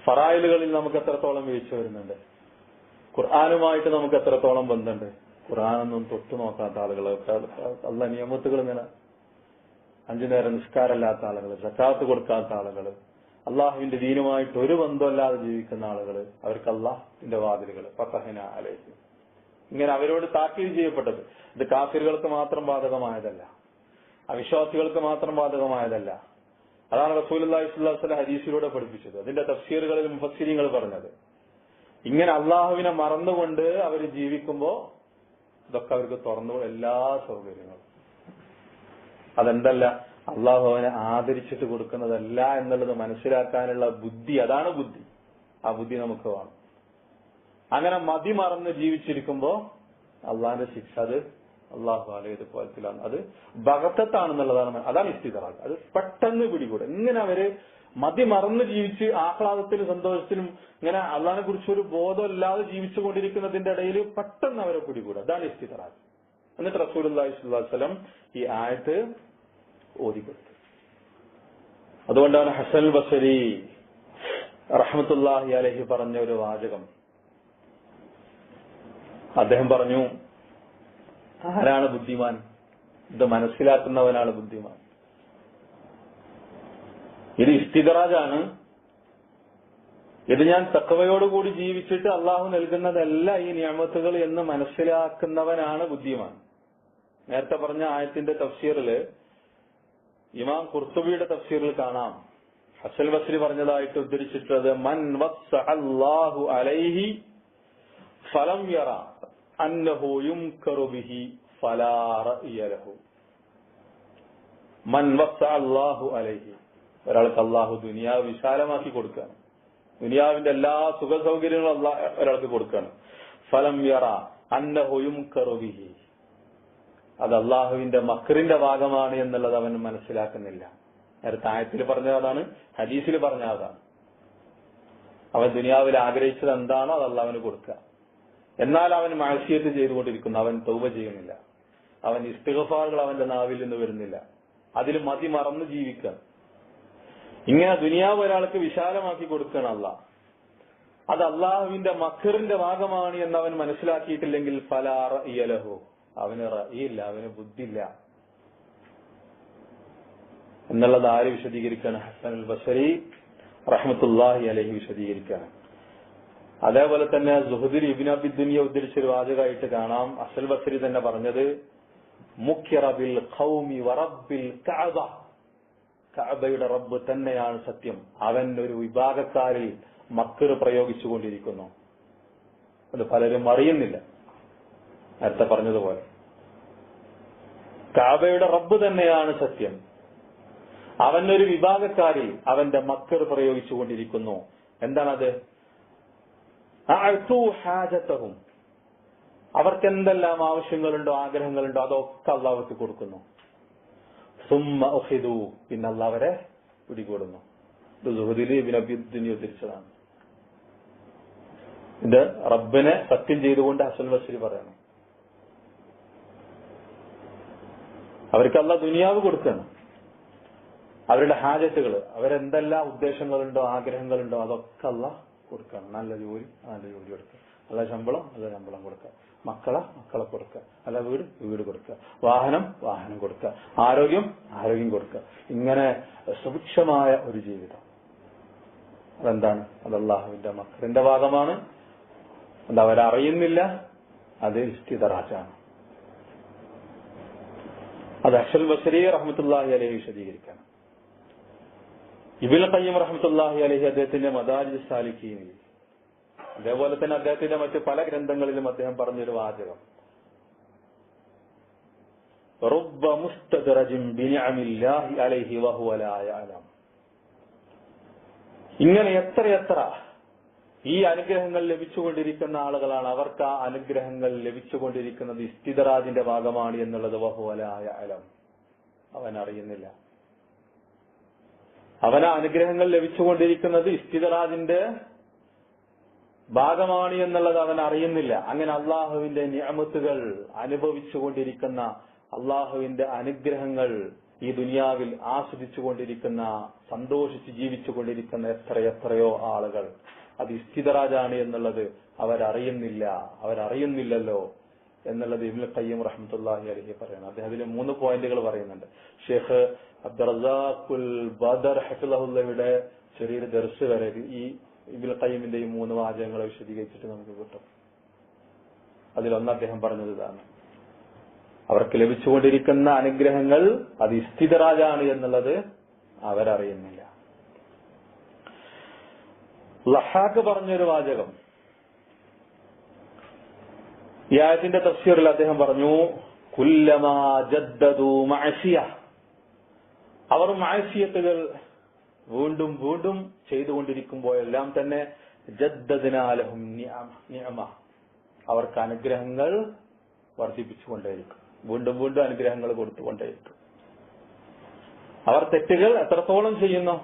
ഫറായിലുകളിൽ നമുക്ക് എത്രത്തോളം വീഴ്ച വരുന്നുണ്ട്? ഖുർആനുമായിട്ട് നമുക്ക് എത്രത്തോളം ബന്ധമുണ്ട്? ഖുർആനൊന്നും തൊട്ടു നോക്കാത്ത ആളുകളൊക്കെ അള്ളാഹ് നിയമത്തുകൾ ഇങ്ങനെ 5 നേരം നിസ്കാരമില്ലാത്ത ആളുകൾ, സക്കാത്ത് കൊടുക്കാത്ത ആളുകൾ, അള്ളാഹുവിന്റെ ദീനുമായിട്ട് ഒരു ബന്ധമല്ലാതെ ജീവിക്കുന്ന ആളുകൾ, അവർക്ക് അള്ളാഹുവിന്റെ വാതിലുകൾ ഫതഹ്ന അലൈഹിം, ഇങ്ങനെ അവരോട് താക്കീത് ചെയ്യപ്പെട്ടത്. ഇത് കാഫിറുകൾക്ക് മാത്രം ബാധകമായതല്ല, അവിശ്വാസികൾക്ക് മാത്രം ബാധകമായതല്ല. അതാണ് റസൂലുള്ളാഹി സ്വല്ലല്ലാഹു അലൈഹി വസല്ലം ഹദീസിലൂടെ പഠിപ്പിച്ചത്. അതിന്റെ തഫ്സീറുകളിൽ മുഫസ്സിരീങ്ങൾ പറഞ്ഞത്, ഇങ്ങനെ അള്ളാഹുവിനെ മറന്നുകൊണ്ട് അവർ ജീവിക്കുമ്പോ ഇതൊക്കെ അവർക്ക് തുറന്നു എല്ലാ സൗകര്യങ്ങളും. അതെന്തല്ല, അള്ളാഹു അവനെ ആദരിച്ചിട്ട് കൊടുക്കുന്നതല്ല എന്നുള്ളത് മനസ്സിലാക്കാനുള്ള ബുദ്ധി, അതാണ് ബുദ്ധി. ആ ബുദ്ധി നമുക്ക് വേണം. അങ്ങനെ മതി മറന്ന് ജീവിച്ചിരിക്കുമ്പോ അള്ളാഹിന്റെ ശിക്ഷ അത് അള്ളാഹു അലൈഹി പോലത്തിലാണ്. അത് ബഗത്തത്താണെന്നുള്ളതാണ്. അതാണ് ഇസ്തിദ്റാജ്. അത് പെട്ടെന്ന് പിടികൂടും. ഇങ്ങനെ അവര് മതി മറന്ന് ജീവിച്ച് ആഹ്ലാദത്തിലും സന്തോഷത്തിലും ഇങ്ങനെ അള്ളാഹിനെ കുറിച്ച് ഒരു ബോധമില്ലാതെ ജീവിച്ചുകൊണ്ടിരിക്കുന്നതിന്റെ ഇടയിൽ പെട്ടെന്ന് അവരെ പിടികൂടും. അതാണ് ഇസ്തിദ്റാജ്. എന്നിട്ട് റസൂലുള്ളാഹി സ്വല്ലല്ലാഹു അലൈഹി വസല്ലം ഈ ആയത്ത് ഓതിക്കൊടുത്തു. അതുകൊണ്ടാണ് ഹസൻ ബസരി റഹ്മത്തുള്ളാഹി അലൈഹി പറഞ്ഞ ഒരു വാചകം. അദ്ദേഹം പറഞ്ഞു, ആരാണ് ബുദ്ധിമാൻ? ഇത് മനസ്സിലാക്കുന്നവനാണ് ബുദ്ധിമാൻ. ഇത് ഇസ്തിദ്റാജാണ്. ഇത് ഞാൻ തഖ്വയോടുകൂടി ജീവിച്ചിട്ട് അള്ളാഹു നൽകുന്നതല്ല ഈ നിഅമത്തുകൾ എന്ന് മനസ്സിലാക്കുന്നവനാണ് ബുദ്ധിമാൻ. നേരത്തെ പറഞ്ഞ ആയത്തിന്റെ തഫ്സീറില് ഇമാം ഖുർത്തുബിയുടെ തഫ്സീറിൽ കാണാം, ഹസൻ ബസ്രി പറഞ്ഞതായിട്ട് ഉദ്ധരിച്ചിട്ടുള്ളത്, മൻ വസ്സഅല്ലാഹു അലൈഹി ഫലം യറ അന്നഹു യുംകറു ബിഹി ഫലാ റഅയ ലഹു. മൻ വസ്സഅല്ലാഹു അലൈഹി, ഒരാൾക്ക് അള്ളാഹു ദുനിയാവ് വിശാലമാക്കി കൊടുക്കുകയാണ്. ദുനിയാവിന്റെ എല്ലാ സുഖ സൗകര്യങ്ങളും ഒരാൾക്ക് കൊടുക്കുകയാണ്. ഫലം യറ അന്നഹു യുംകറു ബിഹി, അത് അള്ളാഹുവിന്റെ മക്റിന്റെ ഭാഗമാണ് എന്നുള്ളത് അവൻ മനസ്സിലാക്കുന്നില്ല. നേരത്തെ ആയത്തിൽ പറഞ്ഞ അതാണ്, ഹദീസിൽ പറഞ്ഞ അതാണ്. അവൻ ദുനിയാവിൽ ആഗ്രഹിച്ചത് എന്താണോ അത് അള്ളാഹുവിന് കൊടുക്കുക. എന്നാൽ അവൻ മഅസിയത്ത് ചെയ്തുകൊണ്ടിരിക്കുന്നു. അവൻ തൗബ ചെയ്യുന്നില്ല. അവൻ ഇസ്തിഗ്ഫാറുകൾ അവന്റെ നാവിൽ നിന്ന് വരുന്നില്ല. അതിൽ മതി മറന്ന് ജീവിക്കുക. ഇങ്ങനെ ദുനിയാവ് ഒരാൾക്ക് വിശാലമാക്കി കൊടുക്കണം അള്ളാഹ്. അത് അള്ളാഹുവിന്റെ മക്റിന്റെ ഭാഗമാണ് എന്നവൻ മനസ്സിലാക്കിയിട്ടില്ലെങ്കിൽ ഫലാ റഅയ ലഹു, അവന് റഅയില്ല, അവന് ബുദ്ധിയില്ല എന്നുള്ളത് ആര് വിശദീകരിക്കാണ്? ഹസൻ അൽ ബസരി റഹ്മത്തുള്ളാഹി അലൈഹി വിശദീകരിക്കാണ്. അതേപോലെ തന്നെ സുഹദുൽ ഇബ്നു അബി ദുനിയ ഉദ്ധരിച്ചൊരു വാചകമായിട്ട് കാണാം, ഹസൻ ബസരി തന്നെ പറഞ്ഞത്, മുഖ്യ റബ്ബിൽ ഖൗമി വറബ്ബിൽ കഅബ, കഅബയുടെ റബ്ബ് തന്നെയാണ് സത്യം. അവൻ ഒരു വിഭാഗക്കാരിൽ മക്ർ പ്രയോഗിച്ചുകൊണ്ടിരിക്കുന്നു. അത് പലരും അറിയുന്നില്ല. നേരത്തെ പറഞ്ഞതുപോലെ കഅബയുടെ റബ്ബ് തന്നെയാണ് സത്യം. അവൻ ഒരു വിഭാഗക്കാരിൽ അവന്റെ മക്ർ പ്രയോഗിച്ചുകൊണ്ടിരിക്കുന്നു. എന്താണത്? അഅതു ഹാജതഹും, അവർക്ക് എന്തെല്ലാം ആവശ്യങ്ങളുണ്ടോ ആഗ്രഹങ്ങളുണ്ടോ അതൊക്കെ അള്ളാഹുക്ക് കൊടുക്കുന്നു. സുമ്മ ഉഖിദു, പിന്നെ അള്ളാഹ് അവരെ പിടികൂടുന്നു. ഇത് സുഹദുൽ ഇബ്നു അബി ദുനിയ ഉദ്ധരിച്ചതാണ്. ഇത് റബ്ബിനെ സത്യം ചെയ്തുകൊണ്ട് ഹസൻ ബസ്രി പറയണം. അവർക്ക് അള്ളാഹ് ദുനിയാവ് കൊടുക്കണം. അവരുടെ ഹാജത്തുകൾ, അവരെന്തെല്ലാം ഉദ്ദേശങ്ങളുണ്ടോ ആഗ്രഹങ്ങളുണ്ടോ അതൊക്കെ അള്ളാഹ് കൊടുക്കണം. നല്ല ജോലി കൊടുക്കുക, നല്ല ശമ്പളം കൊടുക്കുക, മക്കളെ കൊടുക്കുക, അല്ല വീട് കൊടുക്കുക, വാഹനം കൊടുക്കുക, ആരോഗ്യം കൊടുക്കുക. ഇങ്ങനെ സുഭിക്ഷമായ ഒരു ജീവിതം. അതെന്താണ്? അത് അള്ളാഹുവിന്റെ മക്റിന്റെ ഭാഗമാണ്. അത് അവരറിയുന്നില്ല. അത് ഇസ്തിദ്റാജാണ്. അത് ഹസൻ ബസരി റഹ്മത്തുള്ളാഹി അലൈഹി വിശദീകരിക്കണം. ഇബ്നുൽ ഖയ്യിം റഹ്മത്തുള്ളാഹി അലൈഹി അദ്ദേഹത്തിന്റെ മദാരിജുസ് സാലിക്കീനിൽ, അതേപോലെ തന്നെ അദ്ദേഹത്തിന്റെ മറ്റ് പല ഗ്രന്ഥങ്ങളിലും അദ്ദേഹം പറഞ്ഞൊരു വാചകം, റബ്ബ മുസ്തദ്റജിൻ ബിനിഅമില്ലാഹി അലൈഹി വഹുവ ലാ യഅലം. ഇങ്ങനെ എത്രയെത്ര ഈ അനുഗ്രഹങ്ങൾ ലഭിച്ചുകൊണ്ടിരിക്കുന്ന ആളുകളാണ്. അവർക്ക് ആ അനുഗ്രഹങ്ങൾ ലഭിച്ചുകൊണ്ടിരിക്കുന്നത് ഇസ്തിദ്റാജിന്റെ ഭാഗമാണ് എന്നുള്ളത് വഹുവ ലാ യഅലം, അവൻ അറിയുന്നില്ല. അവന് അനുഗ്രഹങ്ങൾ ലഭിച്ചുകൊണ്ടിരിക്കുന്നത് ഇസ്തിദ്റാജിന്റെ ഭാഗമാണ് എന്നുള്ളത് അവൻ അറിയുന്നില്ല. അങ്ങനെ അള്ളാഹുവിന്റെ നിഅമത്തുകൾ അനുഭവിച്ചുകൊണ്ടിരിക്കുന്ന, അള്ളാഹുവിന്റെ അനുഗ്രഹങ്ങൾ ഈ ദുനിയാവിൽ ആസ്വദിച്ചുകൊണ്ടിരിക്കുന്ന, സന്തോഷിച്ച് ജീവിച്ചുകൊണ്ടിരിക്കുന്ന എത്രയെത്രയോ ആളുകൾ അത് ഇസ്തിദ്റാജാണ് എന്നുള്ളത് അവരറിയുന്നില്ലല്ലോ എന്നുള്ളത് ഇബ്നുൽ ഖയ്യിം റഹ്മത്തുള്ളാഹി അലൈഹി പറയുന്നത്. അദ്ദേഹത്തിൽ 3 പോയിന്റുകൾ പറയുന്നുണ്ട്. ഷെയ്ഖ് അബ്ദുറസാഖുൽ ബദർ ഹഫിളഹുല്ലയുടെ ചെറിയൊരു ദർസ് വരെ ഈ ഇബ്നുൽ ഖയ്യിമിന്റെ ഈ 3 വാചകങ്ങളെ വിശദീകരിച്ചിട്ട് നമുക്ക് കിട്ടും. അതിലൊന്ന് അദ്ദേഹം പറഞ്ഞത് ഇതാണ്: അവർക്ക് ലഭിച്ചുകൊണ്ടിരിക്കുന്ന അനുഗ്രഹങ്ങൾ അത് ഇസ്തിദ്റാജാണ് എന്നുള്ളത് അവരറിയുന്നില്ല. ലഹാക്ക് പറഞ്ഞൊരു വാചകം ഈ ആയത്തിന്റെ തഫ്സീറിൽ അദ്ദേഹം പറഞ്ഞു, കുല്ലമാ ജദ്ദദു മഅസിയ, അവർ മഅസിയത്തുകൾ വീണ്ടും വീണ്ടും ചെയ്തുകൊണ്ടിരിക്കുമ്പോഴെല്ലാം തന്നെ ജദ്ദദ്നാ ലഹും നിഅമ, അവർക്ക് അനുഗ്രഹങ്ങൾ വർദ്ധിപ്പിച്ചുകൊണ്ടേയിരിക്കും, വീണ്ടും വീണ്ടും അനുഗ്രഹങ്ങൾ കൊടുത്തുകൊണ്ടേയിരിക്കും. അവർ തെറ്റുകൾ എത്രത്തോളം ചെയ്യുന്നു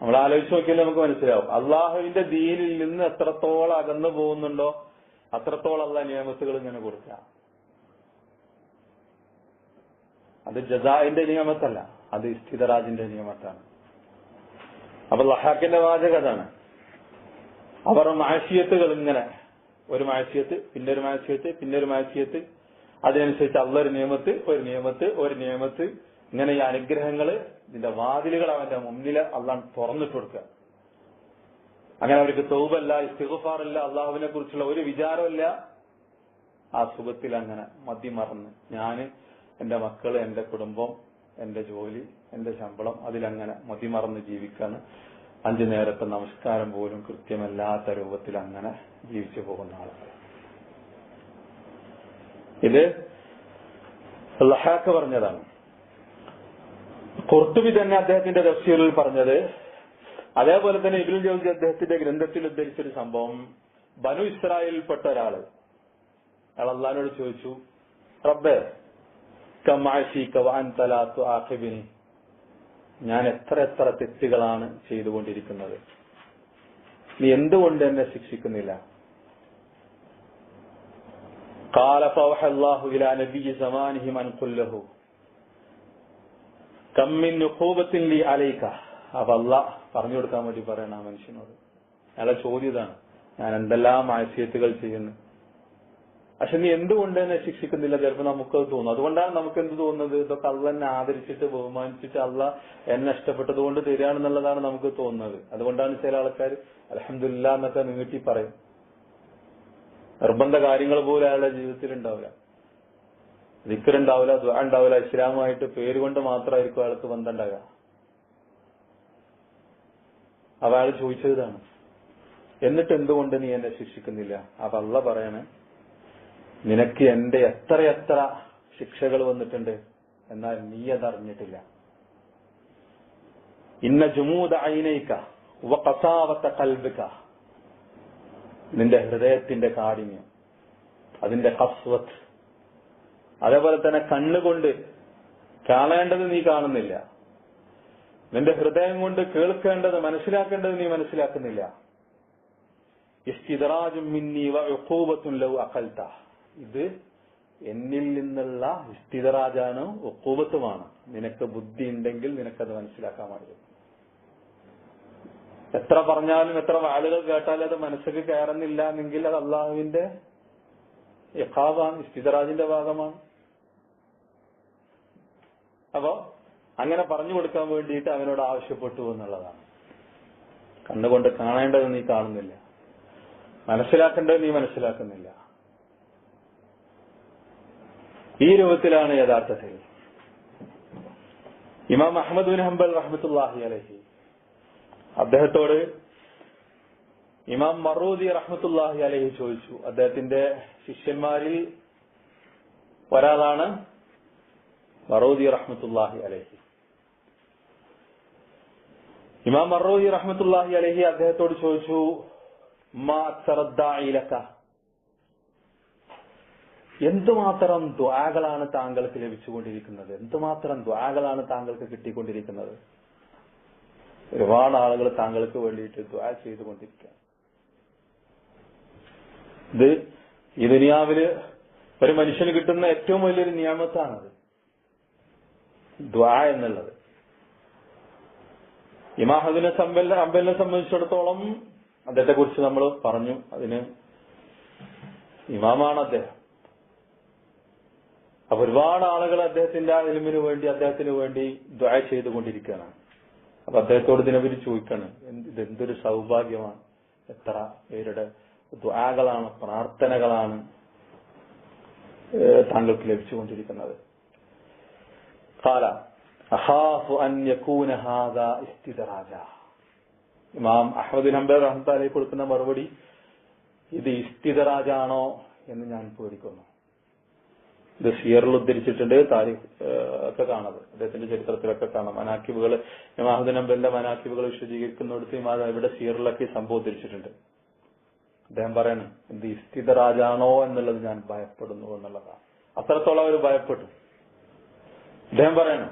നമ്മൾ ആലോചിച്ച് നോക്കിയാൽ നമുക്ക് മനസ്സിലാവും. അള്ളാഹുവിന്റെ ദീനിൽ നിന്ന് എത്രത്തോളം അകന്നു പോകുന്നുണ്ടോ അത്രത്തോളം അള്ളാഹ് നിയമത്തുകൾ ഇങ്ങനെ കൊടുക്കുക. അത് ജസാഇന്റെ നിയമത്തല്ല, അത് ഇസ്തിദ്റാജിന്റെ നിയമത്താണ്. അപ്പൊ ലഹാക്കിന്റെ വാചകം അതാണ്. അവർ മാസിയത്തുകൾ ഇങ്ങനെ ഒരു മാസിയത്ത് പിന്നെ ഒരു മാസിയത്ത് പിന്നെ ഒരു മാസിയത്ത്, അതിനനുസരിച്ച് അള്ളാഹ് ഒരു നിയമത്ത് ഒരു നിയമത്ത് ഒരു നിയമത്ത്, ഇങ്ങനെ ഈ അനുഗ്രഹങ്ങള് ഇതിന്റെ വാതിലുകൾ അവന്റെ മുന്നിൽ അള്ളാഹ് തുറന്നിട്ട് കൊടുക്കുക. അങ്ങനെ അവർക്ക് തൗബല്ല, ഇസ്തിഗ്ഫാറില്ല, അള്ളാഹുവിനെ കുറിച്ചുള്ള ഒരു വിചാരമില്ല. ആ സുഖത്തിൽ അങ്ങനെ മതിമറന്ന് ഞാന്, എന്റെ മക്കള്, എന്റെ കുടുംബം, എന്റെ ജോലി, എന്റെ ശമ്പളം, അതിലങ്ങനെ മതിമറന്ന് ജീവിക്കാന്ന്. 5 നേരത്തെ നമസ്കാരം പോലും കൃത്യമല്ലാത്ത രൂപത്തിൽ അങ്ങനെ ജീവിച്ചു പോകുന്ന ആളുകൾ. ഇത് ലഹാക്ക് പറഞ്ഞതാണ്. ഖുർത്തുബി തന്നെ അദ്ദേഹത്തിന്റെ തഫ്സീറിൽ പറഞ്ഞത്, അതേപോലെ തന്നെ ഇബ്നുൽ ജൗസി അദ്ദേഹത്തിന്റെ ഗ്രന്ഥത്തിൽ ഉദ്ധരിച്ചൊരു സംഭവം, ബനു ഇസ്രായേലിൽപ്പെട്ട ഒരാള് അയാൾ അള്ളാഹിനോട് ചോദിച്ചു, റബ്ബേ കമഅസിക വഅൻത ലാ തുആഖിബനി, ഞാൻ എത്ര എത്ര തെറ്റുകളാണ് ചെയ്തുകൊണ്ടിരിക്കുന്നത്, നീ എന്തുകൊണ്ട് എന്നെ ശിക്ഷിക്കുന്നില്ല? ഖാല ഫവഹ അല്ലാഹു ഇലാ നബിയ്യി സമാനിഹി മൻ ഖുല്ലഹു കം മിൻ ഉഖൂബത്തിൻ ലി അലൈക. അപ്പൊ അല്ലാഹ് പറഞ്ഞു കൊടുക്കാൻ വേണ്ടി പറയണ ആ മനുഷ്യനോട്. അയാളെ ചോദ്യം ഇതാണ്, ഞാൻ എന്തെല്ലാം മാസിയത്തുകൾ ചെയ്യുന്നു, പക്ഷെ നീ എന്തുകൊണ്ട് എന്നെ ശിക്ഷിക്കുന്നില്ല? ചിലപ്പോൾ നമുക്കത് തോന്നും. അതുകൊണ്ടാണ് നമുക്ക് എന്ത് തോന്നുന്നത്, ഇതൊക്കെ അള്ളാഹ് എന്നെ ആദരിച്ചിട്ട് ബഹുമാനിച്ചിട്ട് അള്ളാഹ് എന്നെ ഇഷ്ടപ്പെട്ടത് കൊണ്ട് തരികയാണെന്നുള്ളതാണ് നമുക്ക് തോന്നുന്നത്. അതുകൊണ്ടാണ് ചില ആൾക്കാർ അൽഹംദുലില്ലാ എന്നൊക്കെ നീട്ടി പറയും. നിർബന്ധ കാര്യങ്ങൾ പോലും അയാളുടെ ജീവിതത്തിൽ ഉണ്ടാവില്ല, ദിക്റുണ്ടാവില്ല, ദുആ ഉണ്ടാവില്ല, ഇസ്ലാമുമായിട്ട് പേരുകൊണ്ട് മാത്രമായിരിക്കും അയാൾക്ക് ബന്ധം ഉണ്ടാകുക. അപ്പൊ അയാൾ ചോദിച്ചതാണ്, എന്നിട്ട് എന്തുകൊണ്ട് നീ എന്നെ ശിക്ഷിക്കുന്നില്ല? അപ്പൊ അള്ളാഹ് പറയണേ, നിനക്ക് എന്റെ എത്രയെത്ര ശിക്ഷകൾ വന്നിട്ടുണ്ട്, എന്നാൽ നീ അതറിഞ്ഞിട്ടില്ല. ഇന്ന ജുമൂദ ഐനൈക വഖസാവത ഖൽബിക, നിന്റെ ഹൃദയത്തിന്റെ കാഠിന്യം, അതിന്റെ ഖസ്വത്ത്, അതേപോലെ തന്നെ കണ്ണുകൊണ്ട് കാണേണ്ടത് നീ കാണുന്നില്ല, നിന്റെ ഹൃദയം കൊണ്ട് കേൾക്കേണ്ടത് മനസ്സിലാക്കേണ്ടത് നീ മനസ്സിലാക്കുന്നില്ല. ഇസ്തിദ്റാജും മിന്നി വഉഖൂബത്തുൻ ലൗ അഖൽത, ഇത് എന്നിൽ നിന്നുള്ള ഇസ്തിദ്റാജാണ്, ഉഖൂബത്തുമാണ്. നിനക്ക് ബുദ്ധി ഉണ്ടെങ്കിൽ നിനക്കത് മനസ്സിലാക്കാൻ പാടില്ല. എത്ര പറഞ്ഞാലും എത്ര വാളുകൾ കേട്ടാലും അത് മനസ്സിലേക്ക് കയറുന്നില്ല എങ്കിൽ അത് അള്ളാഹുവിന്റെ ഇഖാബാണ്, ഇസ്തിദ്റാജിന്റെ ഭാഗമാണ്. അപ്പോ അങ്ങനെ പറഞ്ഞു കൊടുക്കാൻ വേണ്ടിയിട്ട് അവനോട് ആവശ്യപ്പെട്ടു എന്നുള്ളതാണ്. കണ്ണുകൊണ്ട് കാണേണ്ടത് നീ കാണുന്നില്ല, മനസ്സിലാക്കേണ്ടത് നീ മനസ്സിലാക്കുന്നില്ല. ഈ രൂപത്തിലാണ് യഥാർത്ഥത്തിൽ ഇമാം അഹ്മദ് ബിൻ ഹംബൽ റഹ്മത്തുള്ളാഹി അലൈഹി അദ്ദേഹത്തോട് ഇമാം മറൂദി റഹ്മത്തുള്ളാഹി അലൈഹി ചോദിച്ചു. അദ്ദേഹത്തിന്റെ ശിഷ്യന്മാരിൽ ഒരാളാണ് മറൂദി റഹ്മത്തുള്ളാഹി അലൈഹി. ഇമാം മറൂദി റഹ്മത്തുള്ളാഹി അലൈഹി അദ്ദേഹത്തോട് ചോദിച്ചു, മാ അക്സറദ്ദാഇ ലക, എന്തുമാത്രം ദുആകളാണ് താങ്കൾക്ക് ലഭിച്ചുകൊണ്ടിരിക്കുന്നത്, എന്തുമാത്രം ദുആകളാണ് താങ്കൾക്ക് കിട്ടിക്കൊണ്ടിരിക്കുന്നത്? ഒരുപാട് ആളുകൾ താങ്കൾക്ക് വേണ്ടിയിട്ട് ദുആ ചെയ്തുകൊണ്ടിരിക്കുക. ഇത് ഈ ദുനിയാവില് ഒരു മനുഷ്യന് കിട്ടുന്ന ഏറ്റവും വലിയൊരു നിയമത്താണത്, ദുആ എന്നുള്ളത്. ഇമാം അഹ്മദിനെ സംബന്ധിച്ചിടത്തോളം അദ്ദേഹത്തെ കുറിച്ച് നമ്മൾ പറഞ്ഞു. അതിന് ഇമാമാണ് അദ്ദേഹം. അപ്പൊ ഒരുപാട് ആളുകൾ അദ്ദേഹത്തിന്റെ ആ ഇൽമിന് വേണ്ടി അദ്ദേഹത്തിന് വേണ്ടി ദുആ ചെയ്തുകൊണ്ടിരിക്കുകയാണ്. അപ്പൊ അദ്ദേഹത്തോട് ഇതിനെപ്പറ്റി ചോദിക്കാണ്, ഇതെന്തൊരു സൗഭാഗ്യമാണ്, എത്ര പേരുടെ ദുആകളാണ്, പ്രാർത്ഥനകളാണ് താങ്കൾക്ക് ലഭിച്ചുകൊണ്ടിരിക്കുന്നത്. ഖാല അഖാഫു അൻ യകൂന ഹാദാ ഇസ്തിദ്റാജ. ഇമാം അഹ്മദ് ബിൻ ഹംബൽ റഹ്മത്തുള്ളാഹി അലൈഹി കൊടുക്കുന്ന മറുപടി, ഇത് ഇസ്തിദ്റാജാണോ എന്ന് ഞാൻ പേടിക്കുന്നു. ഇത് സിയറിൽ ഉദ്ധരിച്ചിട്ടുണ്ട്, താരിഖ് ഒക്കെ കാണത്, അദ്ദേഹത്തിന്റെ ചരിത്രത്തിലൊക്കെ കാണാം. മനാക്കിബുകൾ, ഇമാം അഹ്മദ് ബിൻ ഹംബലിന്റെ മനാക്കിബുകൾ വിശദീകരിക്കുന്നിടത്ത് ഇവിടെ സിയറിലൊക്കെ സംഭവം ഉദ്ധരിച്ചിട്ടുണ്ട്. അദ്ദേഹം പറയാണ്, എന്ത് ഇസ്തിദ്റാജാണോ എന്നുള്ളത് ഞാൻ ഭയപ്പെടുന്നു എന്നുള്ളതാണ്. അത്രത്തോളം അവർ ഭയപ്പെട്ടു. അദ്ദേഹം പറയണം,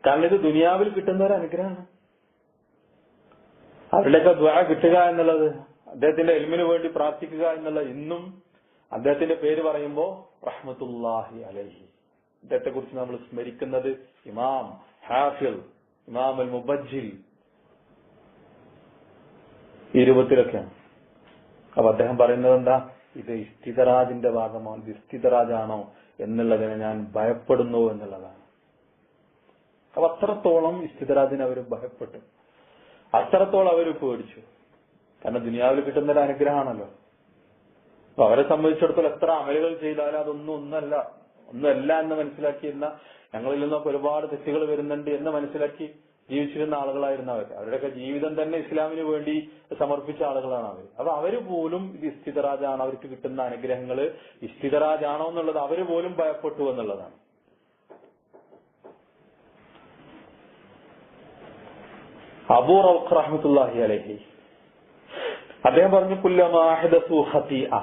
കാരണം ഇത് ദുനിയാവിൽ കിട്ടുന്ന ഒരു അനുഗ്രഹമാണ്. അവരുടെയൊക്കെ ദുആ കിട്ടുക എന്നുള്ളത്, അദ്ദേഹത്തിന്റെ ഇൽമിന് വേണ്ടി പ്രാർത്ഥിക്കുക എന്നുള്ള, ഇന്നും അദ്ദേഹത്തിന്റെ പേര് പറയുമ്പോ റഹ്മത്തുള്ളാഹി അലൈഹി, അദ്ദേഹത്തെ കുറിച്ച് നമ്മൾ സ്മരിക്കുന്നത് ഇമാം ഹാഫിൾ, ഇമാം അൽ മുബജ്ജിൽ ഈ രൂപത്തിലൊക്കെയാണ്. അപ്പൊ അദ്ദേഹം പറയുന്നത് എന്താ, ഇത് ഇസ്തിദ്റാജിന്റെ ഭാഗമാണ്, ഇത് ഇസ്തിദ്റാജാണോ എന്നുള്ളതിനെ ഞാൻ ഭയപ്പെടുന്നു എന്നുള്ളതാണ്. അപ്പൊ അത്രത്തോളം ഇസ്തിദ്റാജിനെ അവർ ഭയപ്പെട്ടു, അത്രത്തോളം അവർ പേടിച്ചു. കാരണം ദുനിയാവിൽ കിട്ടുന്ന ഒരു അനുഗ്രഹമാണല്ലോ. അപ്പൊ അവരെ സംബന്ധിച്ചിടത്തോളം എത്ര അമലുകൾ ചെയ്താലും ഒന്നുമല്ല എന്ന് മനസ്സിലാക്കിയിരുന്ന, ഞങ്ങളിൽ നിന്നൊക്കെ ഒരുപാട് തെറ്റുകൾ വരുന്നുണ്ട് എന്ന് മനസ്സിലാക്കി ജീവിച്ചിരുന്ന ആളുകളായിരുന്നു അവർ. അവരുടെയൊക്കെ ജീവിതം തന്നെ ഇസ്ലാമിന് വേണ്ടി സമർപ്പിച്ച ആളുകളാണ് അവർ. അപ്പൊ അവര് പോലും ഇത് ഇസ്തിദ്റാജാണ്, അവർക്ക് കിട്ടുന്ന അനുഗ്രഹങ്ങൾ ഇസ്തിദ്റാജാണോ എന്നുള്ളത് അവര് പോലും ഭയപ്പെട്ടു എന്നുള്ളതാണ്. അബൂ റൗഖ് റഹ്മത്തുള്ളാഹി അലൈഹി അദ്ദേഹം പറഞ്ഞു, കുല്ലമാ അഹ്ദസു ഖതീഅ,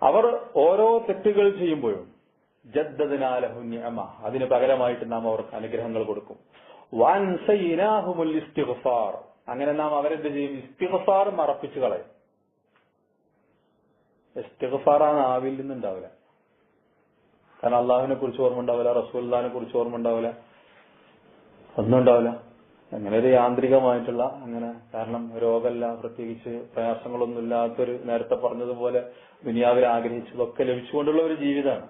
അവർ ഓരോ തെറ്റുകൾ ചെയ്യുമ്പോഴും ജദ്ദദ്നാ ലഹു നിഅമ, അതിന് പകരമായിട്ട് നാം അവർക്ക് അനുഗ്രഹങ്ങൾ കൊടുക്കും. വൻസൈനാഹുമുൽ ഇസ്തിഗ്ഫാർ, അങ്ങനെ നാം അവരെന്ത് ചെയ്യും, ഇസ്തിഗ്ഫാർ മറപ്പിച്ചു കളയും. ഇസ്തിഗ്ഫാർ ആ നാവിൽ നിന്നുണ്ടാവില്ല. കാരണം അള്ളാഹുവിനെ കുറിച്ച് ഓർമ്മ ഉണ്ടാവില്ല, റസൂലുള്ളാഹിനെ കുറിച്ച് ഓർമ്മ ഉണ്ടാവില്ല, ഒന്നും ഉണ്ടാവില്ല. അങ്ങനെ ഒരു യാന്ത്രികമായിട്ടുള്ള, അങ്ങനെ, കാരണം രോഗമല്ല, പ്രത്യേകിച്ച് പ്രയാസങ്ങളൊന്നും ഇല്ലാത്തൊരു, നേരത്തെ പറഞ്ഞതുപോലെ ദുനിയാവിൽ ആഗ്രഹിച്ചതൊക്കെ ലഭിച്ചുകൊണ്ടുള്ള ഒരു ജീവിതമാണ്.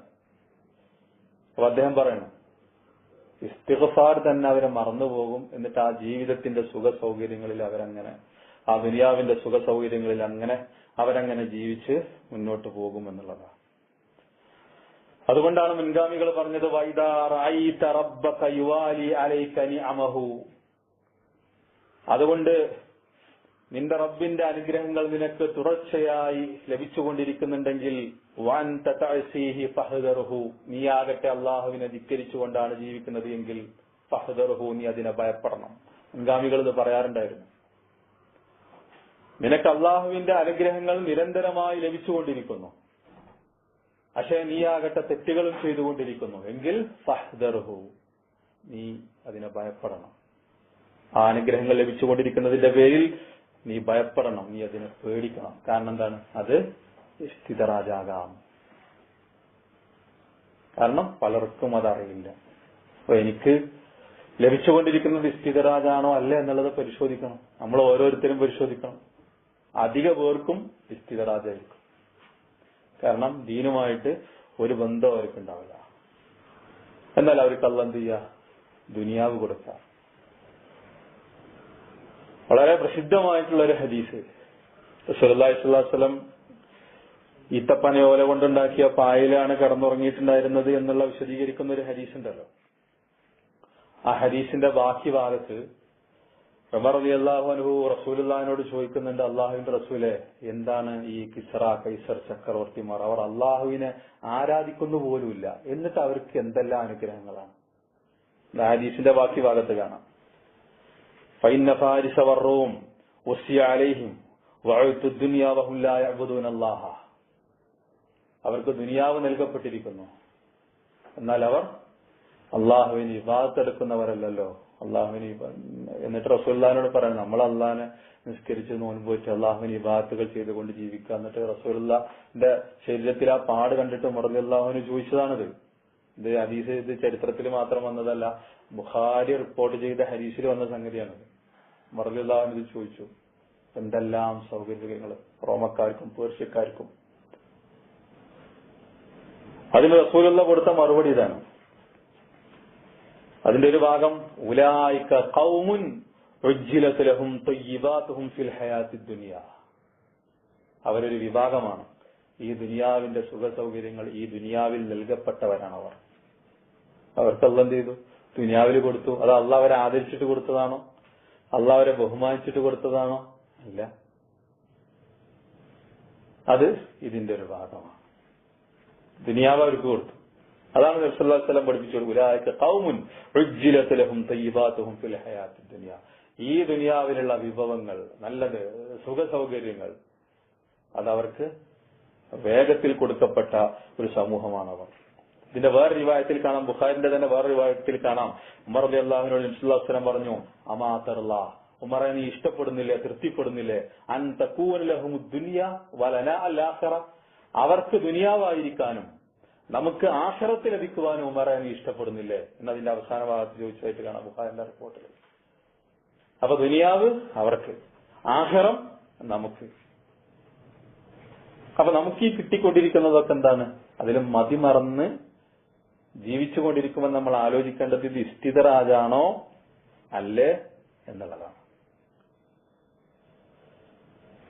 അപ്പൊ അദ്ദേഹം പറയണം, ഇസ്തിഗ്ഫാർ തന്നെ അവരെ മറന്നുപോകും. എന്നിട്ട് ആ ജീവിതത്തിന്റെ സുഖ സൗകര്യങ്ങളിൽ അവരങ്ങനെ, ആ ദുനിയാവിന്റെ സുഖ സൗകര്യങ്ങളിൽ അവരങ്ങനെ ജീവിച്ച് മുന്നോട്ട് പോകും എന്നുള്ളതാണ്. അതുകൊണ്ടാണ് മുൻഗാമികൾ പറഞ്ഞത്, വൈദാ റഅയ്ത റബ്ബക യുവാലി അലൈക നിഅമഹു, അതുകൊണ്ട് നിന്റെ റബ്ബിന്റെ അനുഗ്രഹങ്ങൾ നിനക്ക് തുടർച്ചയായി ലഭിച്ചുകൊണ്ടിരിക്കുന്നുണ്ടെങ്കിൽ വഅൻത തഅസീഹി ഫഹ്ദർഹു, നീയാകട്ടെ അള്ളാഹുവിനെ ധിക്കരിച്ചുകൊണ്ടാണ് ജീവിക്കുന്നത് എങ്കിൽ ഫഹ്ദർഹു, നീ അതിനെ ഭയപ്പെടണം. മുൻഗാമികൾ ഇത് പറയാറുണ്ടായിരുന്നു. നിനക്ക് അള്ളാഹുവിന്റെ അനുഗ്രഹങ്ങൾ നിരന്തരമായി ലഭിച്ചുകൊണ്ടിരിക്കുന്നു, പക്ഷേ നീയാകട്ടെ തെറ്റുകളും ചെയ്തുകൊണ്ടിരിക്കുന്നു എങ്കിൽ ഫഹ്ദർഹു, നീ അതിനെ ഭയപ്പെടണം. ആ അനുഗ്രഹങ്ങൾ ലഭിച്ചുകൊണ്ടിരിക്കുന്നതിന്റെ പേരിൽ നീ ഭയപ്പെടണം, നീ അതിനെ പേടിക്കണം. കാരണം എന്താണ്, അത് ഇസ്തിദ്റാജാകാം. കാരണം പലർക്കും അതറിയില്ല. അപ്പൊ എനിക്ക് ലഭിച്ചുകൊണ്ടിരിക്കുന്നത് ഇസ്തിദ്റാജാണോ അല്ല എന്നുള്ളത് പരിശോധിക്കണം. നമ്മൾ ഓരോരുത്തരും പരിശോധിക്കണം. അധിക പേർക്കും ഇസ്തിദ്റാജായിരിക്കും. കാരണം ദീനുമായിട്ട് ഒരു ബന്ധം അവർക്കുണ്ടാവില്ല. എന്നാൽ അവർക്ക് അല്ലാഹ് എന്ത് ചെയ്യുക, ദുനിയാവ് കൊടുക്കാം. വളരെ പ്രസിദ്ധമായിട്ടുള്ള ഒരു ഹദീസ്, റസൂലുള്ളാഹി സ്വല്ലല്ലാഹു അലൈഹി വസല്ലം ഈത്തപ്പനയോല കൊണ്ടുണ്ടാക്കിയ പായലാണ് കിടന്നുറങ്ങിയിട്ടുണ്ടായിരുന്നത് എന്നുള്ള വിശദീകരിക്കുന്ന ഒരു ഹദീസ് ഉണ്ടല്ലോ. ആ ഹദീസിന്റെ ബാക്കി ഭാഗത്ത് ഉമർ റളിയല്ലാഹു അൻഹു റസൂലുള്ളാഹിനോട് ചോദിക്കുന്നുണ്ട്, അള്ളാഹുവിന്റെ റസൂലെ, എന്താണ് ഈ കിസ്റ കൈസർ ചക്രവർത്തിമാർ, അവർ അള്ളാഹുവിനെ ആരാധിക്കുന്നു പോലുമില്ല, എന്നിട്ട് അവർക്ക് എന്തെല്ലാം അനുഗ്രഹങ്ങളാണ്. ഹദീസിന്റെ ബാക്കി ഭാഗത്ത് കാണാം, ഫഇന്ന ഫാരിസ വറൂം ഉസിയ അലൈഹിം വഅതു ദുനിയ വഹും ലാ യഅബുദൂന അല്ലാഹ, അവർക്ക് ദുനിയാവ് നൽകപ്പെട്ടിരിക്കുന്നു, എന്നാൽ അവർ അള്ളാഹുവിന് ഇബാദത്ത് എടുക്കുന്നവരല്ലല്ലോ. അള്ളാഹുവിന്, എന്നിട്ട് റസൂലുള്ളാഹിനോട് പറയാം, നമ്മൾ അള്ളാഹിനെ നിസ്കരിച്ച് നോൻപ് വെച്ച് അള്ളാഹുവിന് ഇബാദത്തുകൾ ചെയ്തുകൊണ്ട് ജീവിക്കുക. എന്നിട്ട് റസൂലുള്ളാഹിന്റെ ശരീരത്തിൽ ആ പാട് കണ്ടിട്ട് ഉമർ റളിയല്ലാഹു ചോദിച്ചതാണിത്. ഇത് ഹദീസ്, ഇത് ചരിത്രത്തിൽ മാത്രം വന്നതല്ല, ബുഖാരി റിപ്പോർട്ട് ചെയ്ത ഹദീസിൽ വന്ന സംഗതിയാണിത്. ഉമർ റളിയല്ലാഹു ഇത് ചോദിച്ചു, എന്തെല്ലാം സൗകര്യങ്ങൾ റോമക്കാർക്കും പേർഷ്യക്കാർക്കും. അതിന് റസൂലുള്ള കൊടുത്ത മറുപടി ഇതാണ്. അതിന്റെ ഒരു ഭാഗം ഉലൈക ഖൗമുൻ ഉജ്ജിലത് ലഹും തയ്യിബാതുഹും ഫിൽ ഹയാത്തിദ് ദുനിയ. അവരൊരു വിഭാഗമാണ്. ഈ ദുനിയാവിന്റെ സുഖ സൗകര്യങ്ങൾ ഈ ദുനിയാവിൽ നൽകപ്പെട്ടവരാണ് അവർ. അവർക്ക് അല്ലാഹ് എന്ത് ചെയ്തു? ദുനിയാവിൽ കൊടുത്തു. അത് അല്ലാഹ് അവരെ ആദരിച്ചിട്ട് കൊടുത്തതാണോ? അല്ലാഹ് അവരെ ബഹുമാനിച്ചിട്ട് കൊടുത്തതാണോ? അല്ല. അത് ഇതിന്റെ ഒരു ഭാഗമാണ്. ദുനിയാവ് അവർക്ക് കൊടുത്തു. അതാണ് നബി സല്ലല്ലാഹു അലൈഹി വസല്ലം പഠിപ്പിച്ചത്. ഉലൈക ഖൗമുൻ ഉജ്ജിലത് ലഹും തയ്യിബാതുഹും ഫിൽ ഹയാത്തിദ് ദുനിയ. ഈ ദുനിയാവിലുള്ള വിഭവങ്ങൾ, നല്ലത്, സുഖ സൗകര്യങ്ങൾ അതവർക്ക് വേഗത്തിൽ കൊടുക്കപ്പെട്ട ഒരു സമൂഹമാണ് അവർ. ഇതിന്റെ വേറെ റിവായത്തിൽ കാണാം, ബുഖാരിന്റെ തന്നെ വേറെ റിവായത്തിൽ കാണാം, ഉമർ റളിയല്ലാഹുവിനോട് നബി സല്ലല്ലാഹു അലൈഹി വസല്ലം പറഞ്ഞു, അമാ തർലാ, ഉമറെ നീ ഇഷ്ടപ്പെടുന്നില്ലേ, തൃപ്തിപ്പെടുന്നില്ലേ, അൻ തകൂന ലഹുമുദ് ദുനിയ വലനാ അൽ ആഖിറ, അവർക്ക് ദുനിയാവായിരിക്കാനും നമുക്ക് ആഖിറത്ത് ലഭിക്കുവാനും ഉമറെ നീ ഇഷ്ടപ്പെടുന്നില്ലേ എന്നതിന്റെ അവസാന ഭാഗത്ത് ചോദിച്ചതായിട്ട് കാണാം ബുഖാരിന്റെ റിപ്പോർട്ടിൽ. അപ്പൊ ദുനിയാവ് അവർക്ക്, ആഖിറം നമുക്ക്. അപ്പൊ നമുക്ക് ഈ കിട്ടിക്കൊണ്ടിരിക്കുന്നതൊക്കെ എന്താണ്? അതിലും മതിമറന്ന് ജീവിച്ചുകൊണ്ടിരിക്കുമ്പോൾ നമ്മൾ ആലോചിക്കേണ്ടത് ഇത് ഇസ്തിദറാജാണോ അല്ലേ എന്നുള്ളതാണ്.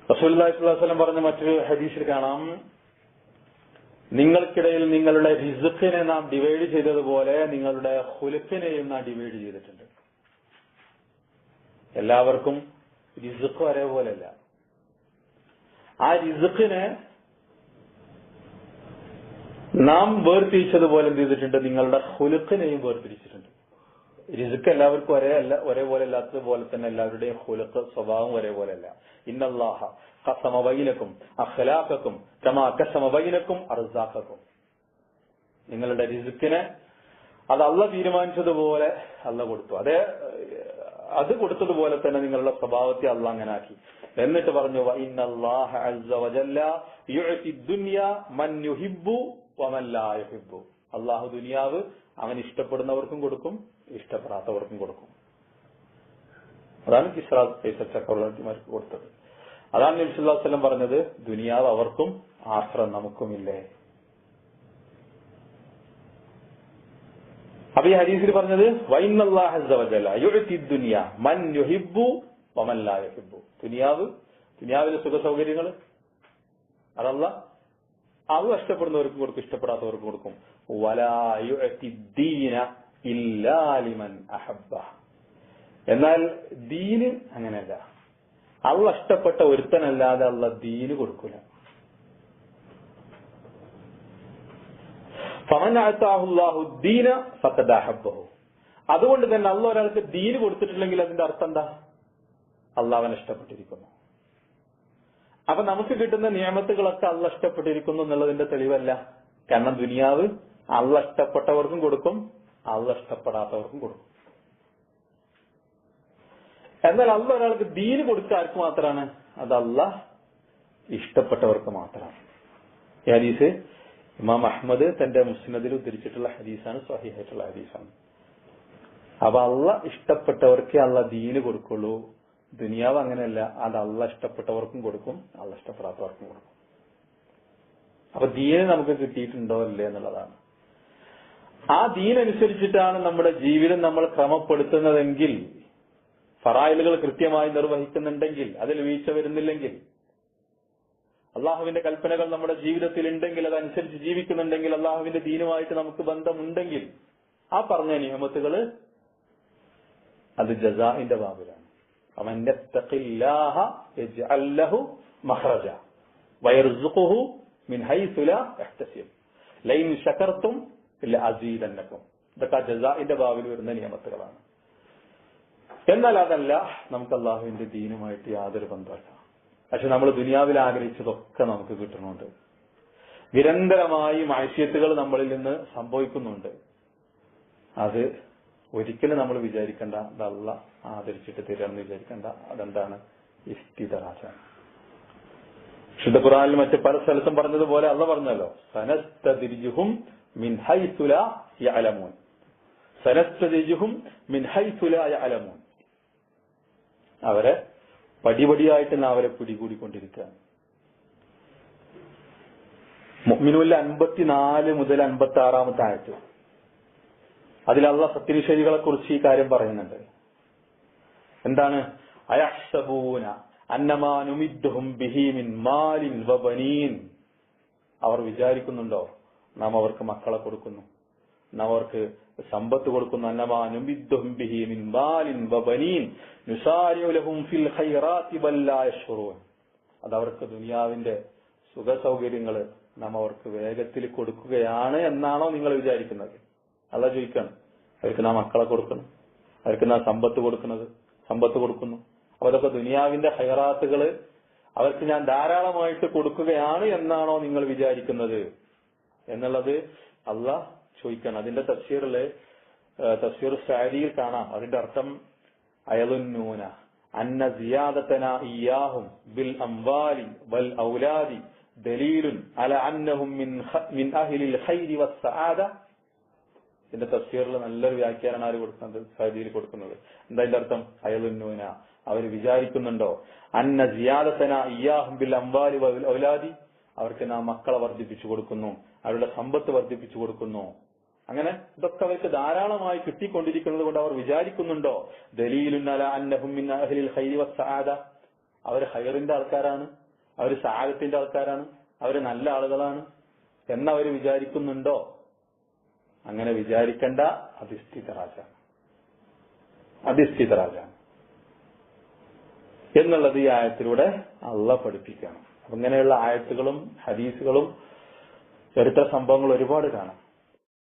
റസൂലുള്ളാഹി സ്വല്ലല്ലാഹു അലൈഹി വസല്ലം പറഞ്ഞ മറ്റൊരു ഹദീസിൽ കാണാം, നിങ്ങൾക്കിടയിൽ നിങ്ങളുടെ റിസ്ഖിനെ നാം ഡിവൈഡ് ചെയ്തതുപോലെ നിങ്ങളുടെ ഖുലുഖിനെയും നാം ഡിവൈഡ് ചെയ്തിട്ടുണ്ട്. എല്ലാവർക്കും റിസ്ഖ് ഒരേപോലെയല്ല. ആ റിസ്ഖിനെ നാം വേർതിരിച്ചതുപോലെ എന്ത് ചെയ്തിട്ടുണ്ട്? നിങ്ങളുടെ ഖുലുഖിനെയും വേർതിരിച്ചിട്ടുണ്ട്. റിസ്ഖ് എല്ലാവർക്കും ഒരേപോലെ അല്ലാത്തതുപോലെ തന്നെ എല്ലാവരുടെയും ഖുലുഖ് സ്വഭാവം ഒരേപോലെയല്ല. ഇന്നല്ലാഹ ഖസമ ബൈനക്കും അഖ്ലാഖക്കും കമാ ഖസമ ബൈനക്കും അർസാഖക്കും. നിങ്ങളുടെ റിസ്ഖിനെ അത് അല്ലാഹ് തീരുമാനിച്ചതുപോലെ അല്ലാഹ് കൊടുത്തു. അത് കൊടുത്തതുപോലെ തന്നെ നിങ്ങളുടെ സ്വഭാവത്തെ അല്ലാഹ് അങ്ങനെ ആക്കി. എന്നിട്ട് പറഞ്ഞു, വഇന്നല്ലാഹ അസ്സ വജല്ല യുഅതി ദുനിയ മൻ യുഹിബ്ബു വമൻ ലാ യുഹിബ്ബു. അല്ലാഹു ദുനിയാവ് അവൻ ഇഷ്ടപ്പെടുന്നവർക്കും കൊടുക്കും, ഇഷ്ടപ്പെടാത്തവർക്കും കൊടുക്കും. അതാണ് കിസ്റാ കൈസർ ചക്രവർത്തിമാർക്ക് കൊടുത്തത്. അതാണ് നബി സല്ലല്ലാഹു അലൈഹി വസല്ലം പറഞ്ഞത്, ദുനിയാവ് അവർക്കും ആഖിറം നമുക്കുമില്ലേ. അപ്പൊ ഈ ഹദീസിൽ പറഞ്ഞത് വഇന്നല്ലാഹ അസ്സ വജല്ല യുഅതി ദുനിയ മൻ യുഹിബ്ബു വമൻ ലാ യുഹിബ്ബു. ദുനിയാവിലെ സുഖ സൗകര്യങ്ങൾ അതല്ല അത് ഇഷ്ടപ്പെടുന്നവർക്കും കൊടുക്കും, ഇഷ്ടപ്പെടാത്തവർക്കും കൊടുക്കും. വലാ യുഅതി ദീന ഇല്ലാ ലിമൻ അഹബ്ബ. എന്നാൽ ദീന് അങ്ങനെയല്ല. അല്ലാഹ് ഇഷ്ടപ്പെട്ട ഒരുത്തനല്ലാതെ അല്ലാഹ് ദീന് കൊടുക്കൂല. ഫമൻ അതാഹു അല്ലാഹു ദീന ഫഖദ് അഹബ്ബഹു. അതുകൊണ്ട് തന്നെ അല്ലാഹ് ഒരാൾക്ക് ദീന് കൊടുത്തിട്ടില്ലെങ്കിൽ അതിന്റെ അർത്ഥം എന്താ? അല്ലാഹ് അവനെ ഇഷ്ടപ്പെട്ടിരിക്കുന്നു. അപ്പൊ നമുക്ക് കിട്ടുന്ന നിയമത്തുകളൊക്കെ അല്ലാഹ് ഇഷ്ടപ്പെട്ടിരിക്കുന്നു എന്നുള്ളതിന്റെ തെളിവല്ല. കാരണം ദുനിയാവ് അല്ലാഹ് ഇഷ്ടപ്പെട്ടവർക്കും കൊടുക്കും, അല്ലാഹ് ഇഷ്ടപ്പെടാത്തവർക്കും കൊടുക്കും. എന്നാൽ അല്ലാഹ് ഒരാൾക്ക് ദീന് കൊടുക്കുക ആർക്ക് മാത്രമാണ്? അത് അല്ലാഹ് ഇഷ്ടപ്പെട്ടവർക്ക് മാത്രമാണ്. ഈ ഹദീസ് ഇമാം അഹ്മദ് തന്റെ മുസ്നദിൽ ഉദ്ധരിച്ചിട്ടുള്ള ഹദീസാണ്, സ്വഹീഹായിട്ടുള്ള ഹദീസാണ്. അപ്പൊ അല്ലാഹ് ഇഷ്ടപ്പെട്ടവർക്കേ അല്ലാഹ് ദീന് കൊടുക്കുള്ളൂ. ദുനിയാവ് അങ്ങനെയല്ല, അത് അല്ലാഹ് ഇഷ്ടപ്പെട്ടവർക്കും കൊടുക്കും, അല്ലാഹ് ഇഷ്ടപ്പെടാത്തവർക്കും കൊടുക്കും. അപ്പൊ ദീന് നമുക്ക് കിട്ടിയിട്ടുണ്ടോ അല്ലേ എന്നുള്ളതാണ്. ആ ദീനനുസരിച്ചിട്ടാണ് നമ്മുടെ ജീവിതം നമ്മൾ ക്രമപ്പെടുത്തുന്നതെങ്കിൽ, ഫറായിലുകൾ കൃത്യമായി നിർവഹിക്കുന്നുണ്ടെങ്കിൽ, അതിൽ വീഴ്ച വരുന്നില്ലെങ്കിൽ, അള്ളാഹുവിന്റെ കൽപ്പനകൾ നമ്മുടെ ജീവിതത്തിൽ ഉണ്ടെങ്കിൽ, അതനുസരിച്ച് ജീവിക്കുന്നുണ്ടെങ്കിൽ, അള്ളാഹുവിന്റെ ദീനുമായിട്ട് നമുക്ക് ബന്ധമുണ്ടെങ്കിൽ, ആ പറഞ്ഞ നിയമത്തുകള് അത് ജസാഇന്റെ ബാബിലാണ്. അവൻ യത്തഖില്ലാഹ യജ്അൽ ലഹു മഖ്റജ വയർസുഖുഹു മിൻ ഹൈസു ലാ യഹ്തസിബ് ലൈൻ ശകർതും ലഅസീദന്നകും. ഇതൊക്കെ ജസാഇന്റെ ബാബിൽ വരുന്ന നിയമത്തുകളാണ്. എന്നാൽ അതല്ല, നമുക്ക് അള്ളാഹുവിന്റെ ദീനുമായിട്ട് യാതൊരു ബന്ധമല്ല. പക്ഷെ നമ്മൾ ദുനിയാവിൽ ആഗ്രഹിച്ചതൊക്കെ നമുക്ക് കിട്ടുന്നുണ്ട്. നിരന്തരമായി മഅസിയത്തുകൾ നമ്മളിൽ നിന്ന് സംഭവിക്കുന്നുണ്ട്. അത് ഒരിക്കലും നമ്മൾ വിചാരിക്കേണ്ട അത് അല്ലാഹ് ആദരിച്ചിട്ട് തരാമെന്ന് വിചാരിക്കേണ്ട. അതെന്താണ്? ഇസ്തിദറാജാണ്. വിശുദ്ധ ഖുർആനിൽ മറ്റ് പല സ്ഥലത്തും പറഞ്ഞതുപോലെ അല്ലാഹ് പറഞ്ഞല്ലോ, സനസ്തദ്രിജുഹും മിൻ ഹൈസു ലാ യഅലമൂൻ. സനസ്തദ്രിജുഹും മിൻ ഹൈസു ലാ യഅലമൂൻ. അവരെ പടിപടിയായിട്ട് നാം അവരെ പിടികൂടിക്കൊണ്ടിരിക്കുകയാണ്. മുഅ്മിനൂനിലെ 54 മുതൽ 56 ആയത്ത്, അതിൽ അല്ലാഹ് സത്യനിഷേധികളെ കുറിച്ച് ഈ കാര്യം പറയുന്നുണ്ട്. എന്താണ്? അയഹ്സബൂന അന്നമാ നുമിദ്ദുഹും ബിഹി മിൻ മാലിൻ വബനീൻ. അവർ വിചാരിക്കുന്നുണ്ടോ നാം അവർക്ക് മക്കളെ കൊടുക്കുന്നു, നാം അവർക്ക് സമ്പത്ത് കൊടുക്കുന്നു. അന്നമാ നുമിദ്ദുഹും ബിഹി മിൻ മാലിൻ വബനീൻ നുസാരിഉ ലഹും ഫിൽ ഖൈറാത്തി ബൽ ലാ യശ്ഉറൂൻ. അത് അവർക്ക് ദുനിയാവിന്റെ സുഖ സൗകര്യങ്ങൾ നാം അവർക്ക് വേഗത്തിൽ കൊടുക്കുകയാണ് എന്നാണോ നിങ്ങൾ വിചാരിക്കുന്നത്? അല്ലാഹ് ചോദിക്കാണ്. അവർക്ക് നാം മക്കളെ കൊടുക്കണം, അവർക്ക് നാം സമ്പത്ത് കൊടുക്കുന്നു. അപ്പൊ അതൊക്കെ ദുനിയാവിന്റെ ഹൈറാത്തുകള് അവർക്ക് ഞാൻ ധാരാളമായിട്ട് കൊടുക്കുകയാണ് എന്നാണോ നിങ്ങൾ വിചാരിക്കുന്നത് എന്നുള്ളത് അല്ലാഹ് ചോദിക്കണം. അതിന്റെ തഫ്സീർ സഅദിയിൽ കാണാം. അതിന്റെ അർത്ഥം അയലുന്നൂന അന്ന സിയാദതനാ ഇയ്യാഹും ബിൽ അംവാലി വൽ ഔലാദി ദലീലുൻ അല അന്നഹും മിൻ അഹ്ലിൽ ഖൈരി വസ്സആദ. ഇതിന്റെ തഫ്സീറിൽ നല്ലൊരു വ്യാഖ്യാനം ആര് കൊടുക്കുന്നത്? സഅദിയിൽ കൊടുക്കുന്നത്. എന്താ ഇതിന്റെ അർത്ഥം? അയലുന്നൂന, അവർ വിചാരിക്കുന്നുണ്ടോ അന്ന സിയാദതനാ ഇയ്യാഹും ബിൽ അംവാലി വൽ ഔലാദി, അവർക്ക് നാം മക്കളെ വർദ്ധിപ്പിച്ചു കൊടുക്കുന്നു, അവരുടെ സമ്പത്ത് വർദ്ധിപ്പിച്ചു കൊടുക്കുന്നു. അങ്ങനെ ഇതൊക്കെ അവർക്ക് ധാരാളമായി കിട്ടിക്കൊണ്ടിരിക്കുന്നത് കൊണ്ട് അവർ വിചാരിക്കുന്നുണ്ടോ ദലീലുൻ അലാ അന്നഹും മിൻ അഹ്ലിൽ ഖൈരി വസ്സആദ, അവർ ഖൈറിന്റെ ആൾക്കാരാണ്, അവർ സആദത്തിന്റെ ആൾക്കാരാണ്, അവർ നല്ല ആളുകളാണ് എന്നവർ വിചാരിക്കുന്നുണ്ടോ? അങ്ങനെ വിചാരിക്കേണ്ട. അധിഷ്ഠിതരാജാണ് എന്നുള്ളത് ഈ ആയത്തിലൂടെ അല്ലാഹ് പഠിപ്പിക്കണം. അപ്പൊ ഇങ്ങനെയുള്ള ആയത്തുകളും ഹദീസുകളും ചരിത്ര സംഭവങ്ങൾ ഒരുപാട് കാണാം.